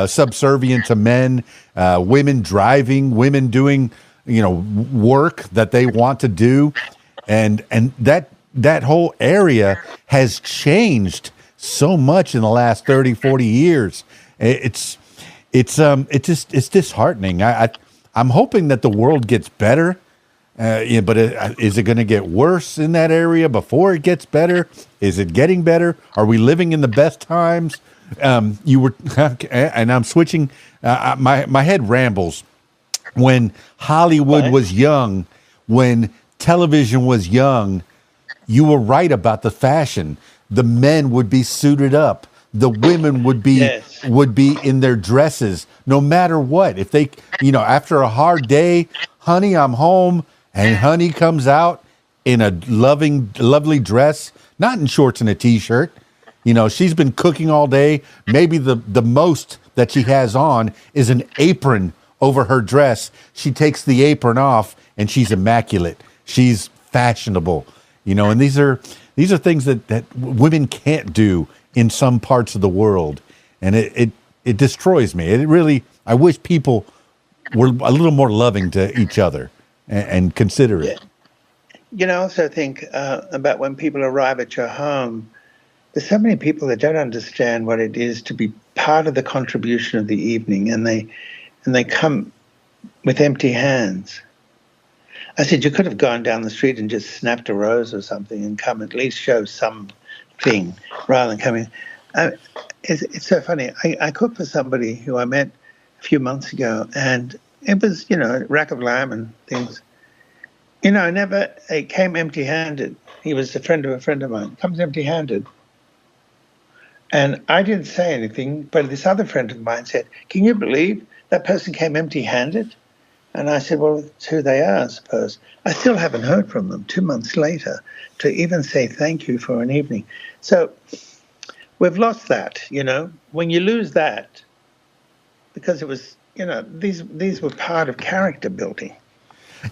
subservient to men, women driving, women doing, work that they want to do. And that whole area has changed so much in the last 30, 40 years. It's disheartening. I'm hoping that the world gets better. But is it going to get worse in that area before it gets better? Is it getting better? Are we living in the best times? You were, and I'm switching. My head rambles. When Hollywood was young, when television was young, you were right about the fashion. The men would be suited up. The women would be in their dresses, no matter what. If they, after a hard day, honey, I'm home. And honey comes out in a lovely dress, not in shorts and a T-shirt. She's been cooking all day. Maybe the most that she has on is an apron over her dress. She takes the apron off and she's immaculate. She's fashionable. And these are things that women can't do in some parts of the world. And it destroys me. It really, I wish people were a little more loving to each other. And consider it. I also think about when people arrive at your home, there's so many people that don't understand what it is to be part of the contribution of the evening, and they come with empty hands. I said, you could have gone down the street and just snapped a rose or something and come at least show something rather than coming. It's so funny. I cooked for somebody who I met a few months ago, and it was, a rack of lamb and things. I never came empty-handed. He was a friend of mine. Comes empty-handed. And I didn't say anything, but this other friend of mine said, "Can you believe that person came empty-handed?" And I said, "Well, it's who they are, I suppose." I still haven't heard from them 2 months later to even say thank you for an evening. So we've lost that, When you lose that, because it was, these were part of character building.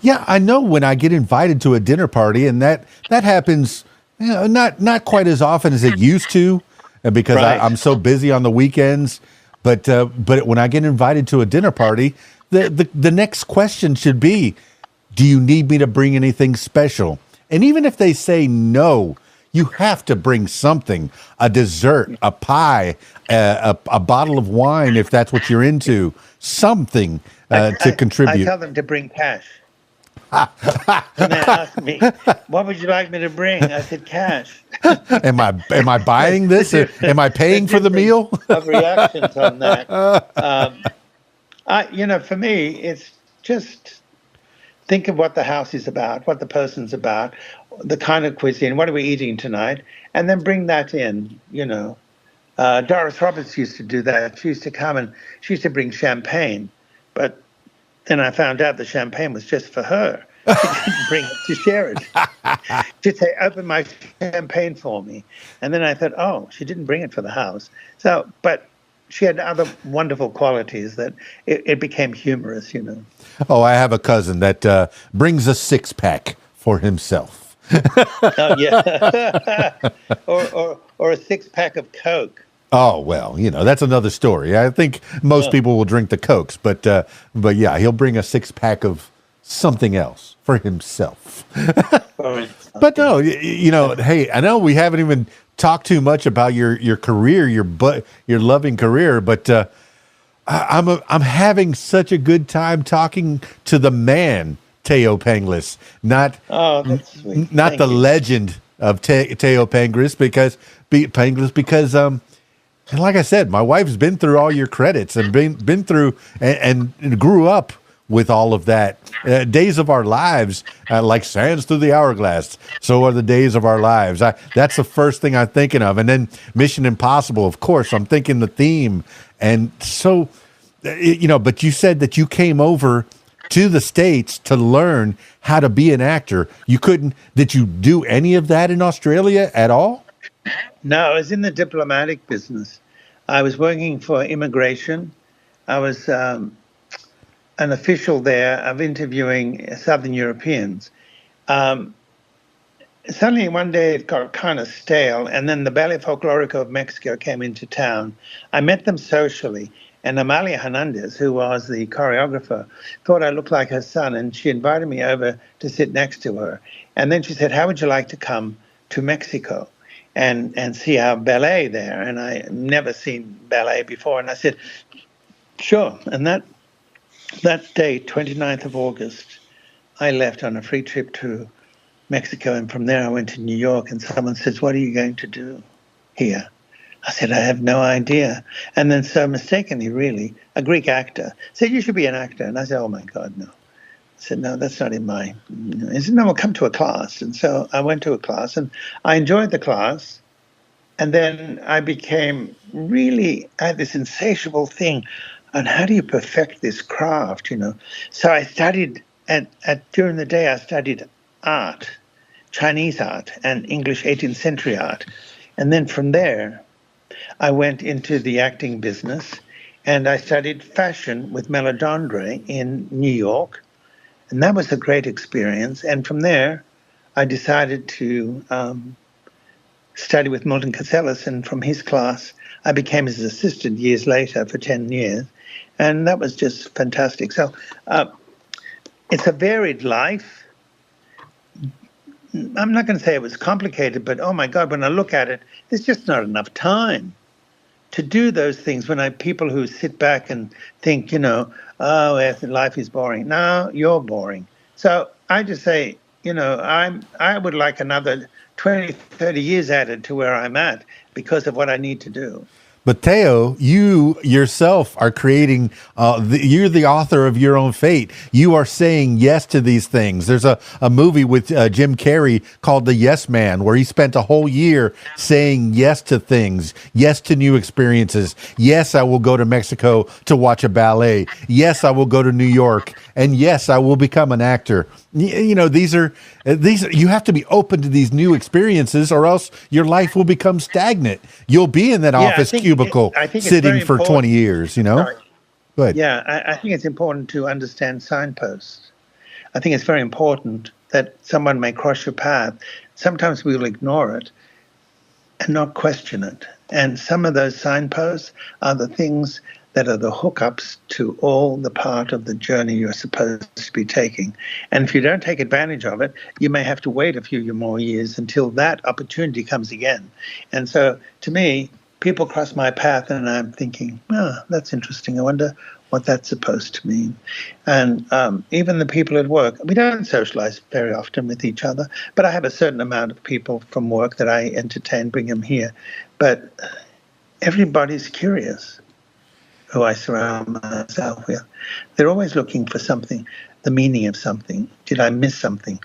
Yeah, I know when I get invited to a dinner party, and that happens, not quite as often as it used to, because Right. I'm so busy on the weekends. But when I get invited to a dinner party, the next question should be, do you need me to bring anything special? And even if they say no, you have to bring something, a dessert, a pie, a bottle of wine, if that's what you're into, something to contribute. I tell them to bring cash. And they ask me, "What would you like me to bring?" I said, "Cash." Am I buying this? Am I paying for the meal? Of reactions on that. For me, it's just think of what the house is about, what the person's about, the kind of cuisine, what are we eating tonight, and then bring that in. Doris Roberts used to do that. She used to come and she used to bring champagne, but then I found out the champagne was just for her. She didn't bring it to share it. She'd say, "Open my champagne for me." And then I thought, oh, she didn't bring it for the house. So, but she had other wonderful qualities that it became humorous, Oh, I have a cousin that brings a 6-pack for himself. Oh, yeah. or a 6-pack of Coke. Oh, well, that's another story. I think most people will drink the Cokes, but yeah, he'll bring a 6-pack of something else for himself. But no, hey, I know we haven't even talked too much about your career, your loving career, but I'm having such a good time talking to the man, Thaao Penghlis, not that's sweet. not Thank the you. legend of Thaao Penghlis, because and like I said, my wife's been through all your credits and been through and grew up with all of that. Days of Our Lives, like sands through the hourglass, so are the days of our lives. That's the first thing I'm thinking of. And then Mission Impossible, of course, I'm thinking the theme. And so, but you said that you came over to the States to learn how to be an actor. Did you do any of that in Australia at all? No, I was in the diplomatic business. I was working for immigration. I was an official there of interviewing Southern Europeans. Suddenly one day it got kind of stale, and then the Ballet Folklorico of Mexico came into town. I met them socially, and Amalia Hernandez, who was the choreographer, thought I looked like her son, and she invited me over to sit next to her. And then she said, "How would you like to come to Mexico and see our ballet there?" And I never seen ballet before. And I said, "Sure." And that day, 29th of August, I left on a free trip to Mexico. And from there, I went to New York. And someone says, "What are you going to do here?" I said, "I have no idea." And then so mistakenly, really, a Greek actor said, "You should be an actor." And I said, "Oh, my God, no." I said, "No, that's not in my..." He said, "No, we'll come to a class." And so I went to a class, and I enjoyed the class. And then I had this insatiable thing on how do you perfect this craft, So I studied, during the day, I studied art, Chinese art and English 18th century art. And then from there, I went into the acting business, and I studied fashion with Melodondre in New York. And that was a great experience. And from there, I decided to study with Milton Katselas, and from his class, I became his assistant years later for 10 years. And that was just fantastic. So it's a varied life. I'm not going to say it was complicated, but oh my God, when I look at it, there's just not enough time to do those things. When people who sit back and think, oh, life is boring. No, you're boring. So I just say, I would like another 20, 30 years added to where I'm at because of what I need to do. But Thaao, you yourself are creating, you're the author of your own fate. You are saying yes to these things. There's a movie with Jim Carrey called The Yes Man, where he spent a whole year saying yes to things, yes to new experiences. Yes, I will go to Mexico to watch a ballet. Yes, I will go to New York. And yes, I will become an actor. You know, these are, you have to be open to these new experiences, or else your life will become stagnant. You'll be in that office cubicle sitting for 20 years, you know? Sorry. Go ahead. Yeah, I think it's important to understand signposts. I think it's very important that someone may cross your path. Sometimes we will ignore it and not question it. And some of those signposts are the things that are the hookups to all the part of the journey you're supposed to be taking. And if you don't take advantage of it, you may have to wait a few more years until that opportunity comes again. And so, to me, people cross my path and I'm thinking, oh, that's interesting. I wonder what that's supposed to mean. And even the people at work, we don't socialize very often with each other, but I have a certain amount of people from work that I entertain, bring them here. But everybody's curious who I surround myself with. They're always looking for something, the meaning of something. Did I miss something?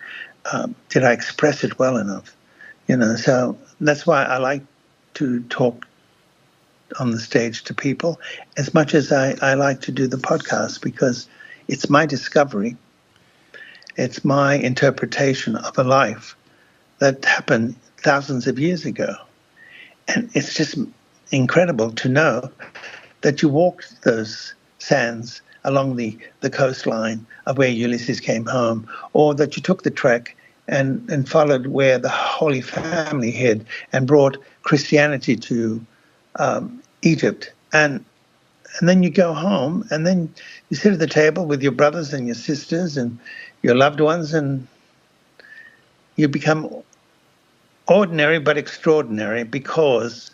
Did I express it well enough? You know, so that's why I like to talk on the stage to people as much as I like to do the podcast, because it's my discovery. It's my interpretation of a life that happened thousands of years ago. And it's just incredible to know that you walked those sands along the coastline of where Ulysses came home, or that you took the trek and followed where the Holy Family hid and brought Christianity to Egypt. And then you go home, and then you sit at the table with your brothers and your sisters and your loved ones, and you become ordinary but extraordinary because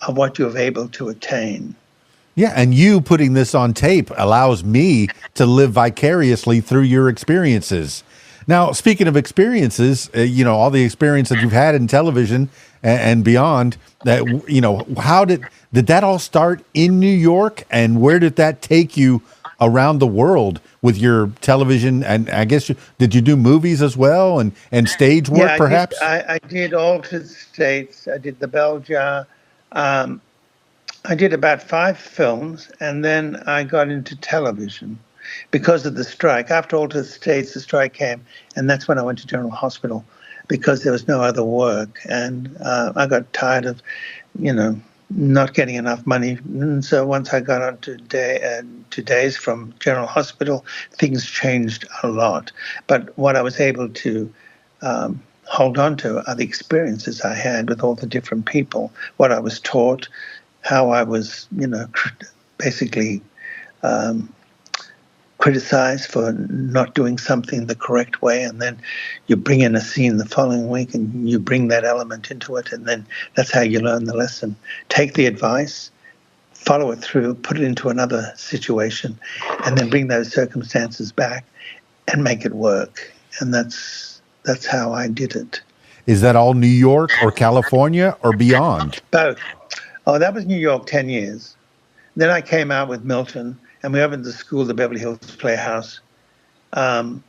of what you're able to attain. Yeah, and you putting this on tape allows me to live vicariously through your experiences. Now, speaking of experiences, you know, all the experience that you've had in television and beyond, that, you know, how did that all start in New York, and where did that take you around the world with your television? And I guess, did you do movies as well and stage work, perhaps? I did Altered States. I did The Bell Jar. I did about 5 films, and then I got into television because of the strike. After Altered States, the strike came, and that's when I went to General Hospital because there was no other work. And I got tired of, you know, not getting enough money. And so once I got on to days from General Hospital, things changed a lot. But what I was able to hold on to are the experiences I had with all the different people, what I was taught, how I was, you know, basically criticized for not doing something the correct way, and then you bring in a scene the following week and you bring that element into it, and then that's how you learn the lesson. Take the advice, follow it through, put it into another situation, and then bring those circumstances back and make it work. And that's how I did it. Is that all New York or California or beyond? Both. Oh, that was New York 10 years. Then I came out with Milton, and we opened the school, the Beverly Hills Playhouse. And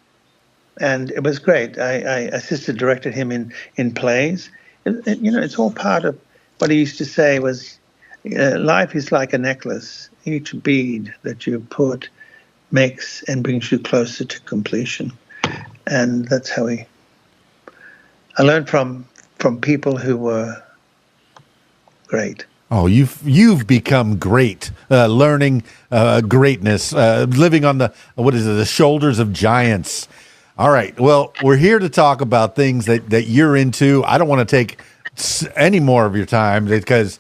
it was great. I assisted, directed him in plays. You know, it's all part of what he used to say was, life is like a necklace. Each bead that you put makes and brings you closer to completion. And that's how I learned from people who were great. Oh, you've become great, learning greatness, living on the shoulders of giants. All right. Well, we're here to talk about things that you're into. I don't want to take any more of your time because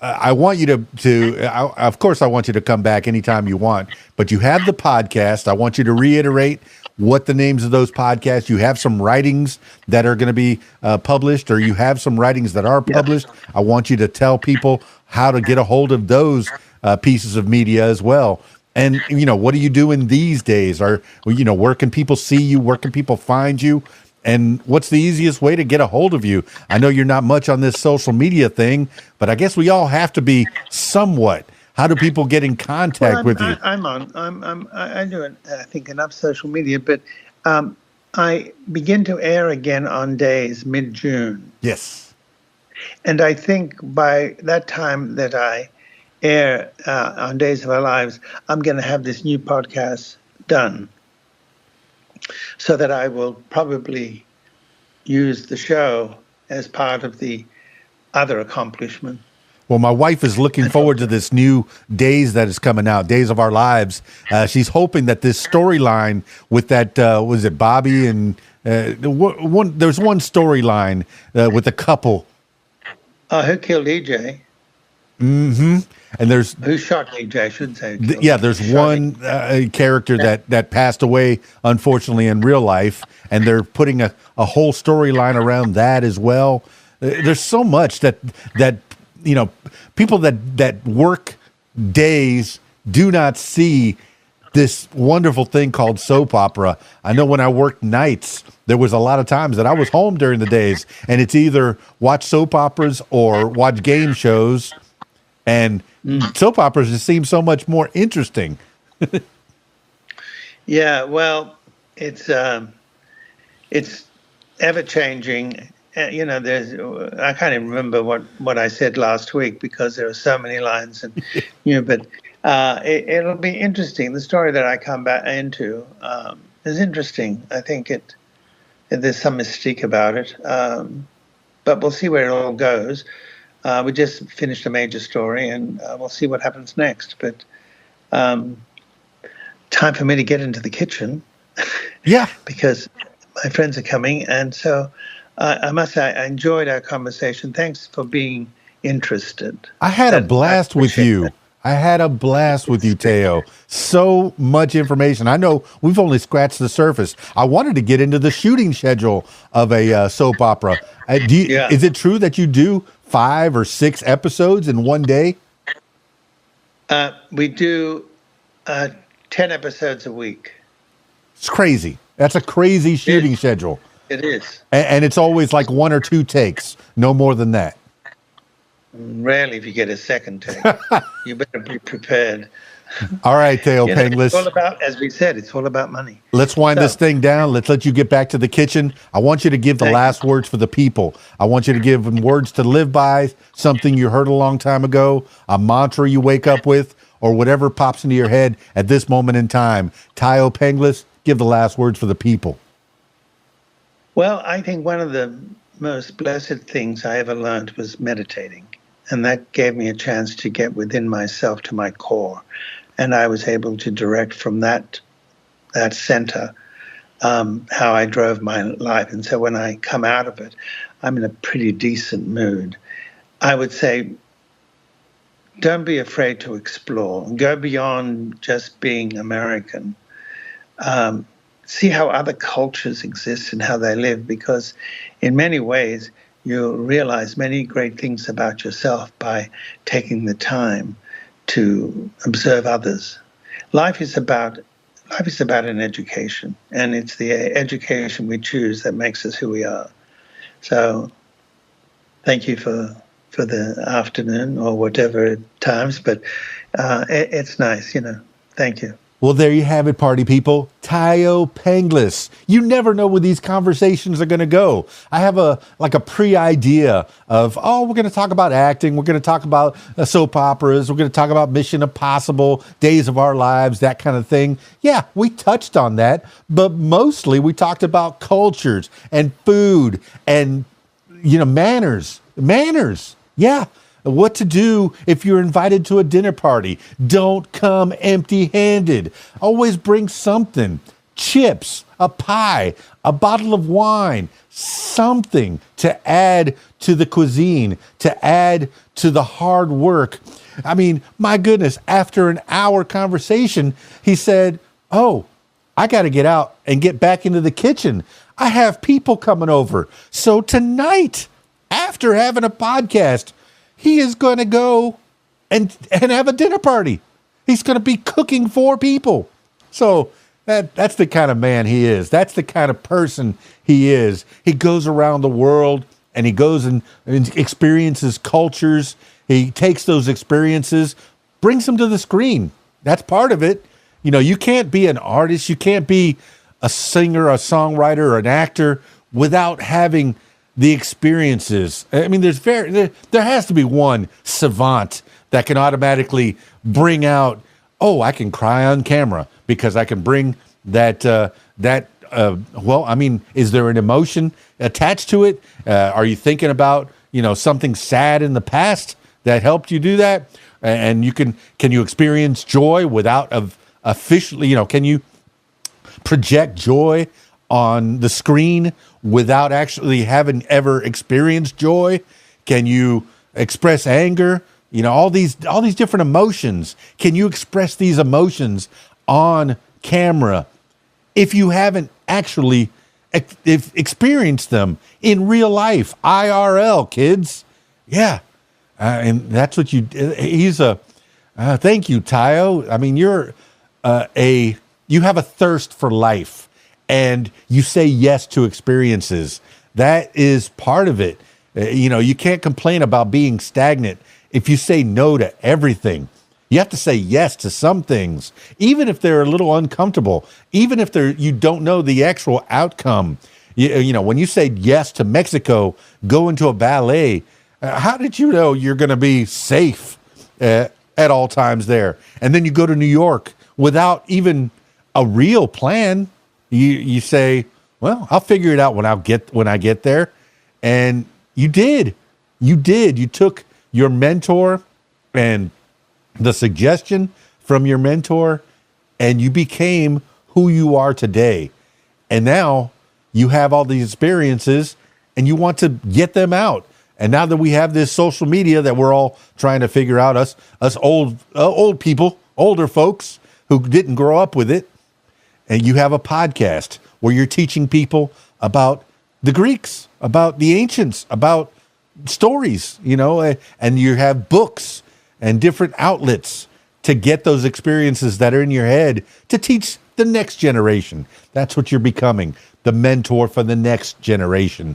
I want you of course, I want you to come back anytime you want, but you have the podcast. I want you to reiterate what the names of those podcasts. You have some writings that are going to be published, or you have some writings that are published. Yes. I want you to tell people how to get a hold of those pieces of media as well. And, you know, what are you doing these days? Or, you know, where can people see you? Where can people find you? And what's the easiest way to get a hold of you? I know you're not much on this social media thing, but I guess we all have to be somewhat. How do people get in contact with you? I do it, I think, enough social media, but I begin to air again on days mid-June. Yes. And I think by that time that I air on Days of Our Lives, I'm going to have this new podcast done, so that I will probably use the show as part of the other accomplishment. Well, my wife is looking forward to this new Days that is coming out, Days of Our Lives. She's hoping that this storyline with that, was it Bobby and there's one storyline with a couple. Who killed EJ? Mm-hmm. And there's who shot EJ? I should say. There's one character that passed away, unfortunately, in real life, and they're putting a whole storyline around that as well. There's so much that people that work days do not see this wonderful thing called soap opera. I know when I worked nights, there was a lot of times that I was home during the days, and it's either watch soap operas or watch game shows, and soap operas just seem so much more interesting. Yeah, well, it's ever changing. I can't even remember what I said last week because there are so many lines, and but it'll be interesting. The story that I come back into is interesting. I think there's some mystique about it, but we'll see where it all goes. We just finished a major story, and we'll see what happens next. But time for me to get into the kitchen, because my friends are coming, and so. I must say, I enjoyed our conversation. Thanks for being interested. I had a blast with you. Thaao. So much information. I know we've only scratched the surface. I wanted to get into the shooting schedule of a soap opera. Is it true that you do 5 or 6 episodes in one day? We do 10 episodes a week. It's crazy. That's a crazy shooting schedule. It is. And it's always like 1 or 2 takes, no more than that. Rarely if you get a second take. You better be prepared. All right, Thaao Penghlis. It's all about, as we said, it's all about money. Let's wind this thing down. Let's let you get back to the kitchen. I want you to give the last words for the people. I want you to give them words to live by, something you heard a long time ago, a mantra you wake up with, or whatever pops into your head at this moment in time. Thaao Penghlis, give the last words for the people. Well, I think one of the most blessed things I ever learned was meditating. And that gave me a chance to get within myself to my core. And I was able to direct from that center how I drove my life. And so when I come out of it, I'm in a pretty decent mood. I would say, don't be afraid to explore. Go beyond just being American. See how other cultures exist and how they live, because in many ways you'll realize many great things about yourself by taking the time to observe others. Life is about an education, and it's the education we choose that makes us who we are. So thank you for the afternoon or whatever times, but it's nice, Thank you. Well, there you have it, party people. Thaao Penghlis. You never know where these conversations are going to go. I have a pre-idea of, we're going to talk about acting. We're going to talk about soap operas. We're going to talk about Mission Impossible, Days of Our Lives, that kind of thing. Yeah, we touched on that, but mostly we talked about cultures and food and, manners. Manners. Yeah. What to do if you're invited to a dinner party. Don't come empty-handed. Always bring something. Chips, a pie, a bottle of wine, something to add to the cuisine, to add to the hard work. I mean, my goodness, after an hour conversation, he said, I got to get out and get back into the kitchen. I have people coming over. So tonight, after having a podcast, he is going to go and have a dinner party. He's going to be cooking for people. So That's the kind of man he is. That's the kind of person he is. He goes around the world and he goes and experiences cultures. He takes those experiences, brings them to the screen. That's part of it. You know, you can't be an artist. You can't be a singer, a songwriter, or an actor without having the experiences. I mean, there has to be one savant that can automatically bring out, oh, I can cry on camera because I can bring that, well, I mean, is there an emotion attached to it? Are you thinking about, something sad in the past that helped you do that? And can you experience joy without officially, can you project joy on the screen without actually having ever experienced joy? Can you express anger? All these different emotions. Can you express these emotions on camera if you haven't actually experienced them in real life, IRL, kids? Yeah, and that's what you. Thank you, Thaao. I mean, you have a thirst for life, and you say yes to experiences. That is part of it. You can't complain about being stagnant if you say no to everything. You have to say yes to some things, even if they're a little uncomfortable, even if you don't know the actual outcome. When you say yes to Mexico, going to a ballet, how did you know you're going to be safe at all times there? And then you go to New York without even a real plan. You say, well, I'll figure it out when I get there. And you did. You took your mentor and the suggestion from your mentor, and you became who you are today. And now you have all these experiences and you want to get them out. And now that we have this social media that we're all trying to figure out, us old people, older folks who didn't grow up with it, and you have a podcast where you're teaching people about the Greeks, about the ancients, about stories, and you have books and different outlets to get those experiences that are in your head to teach the next generation. That's what you're becoming, the mentor for the next generation.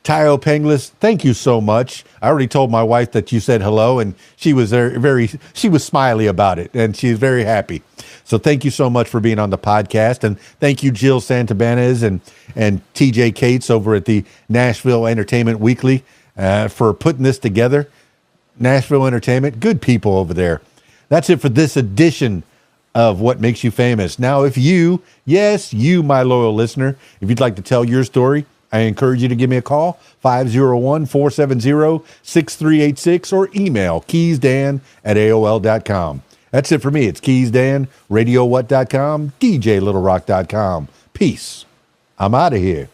Thaao Penghlis, thank you so much. I already told my wife that you said hello, and she was she was smiley about it, and she's very happy. So thank you so much for being on the podcast, and thank you, Jill Santabanez and TJ Cates over at the Nashville Entertainment Weekly for putting this together. Nashville Entertainment, good people over there. That's it for this edition of What Makes You Famous. Now, if you, my loyal listener, if you'd like to tell your story, I encourage you to give me a call, 501-470-6386, or email keysdan@aol.com. That's it for me. It's keysdan, radiowhat.com, djlittlerock.com. Peace. I'm out of here.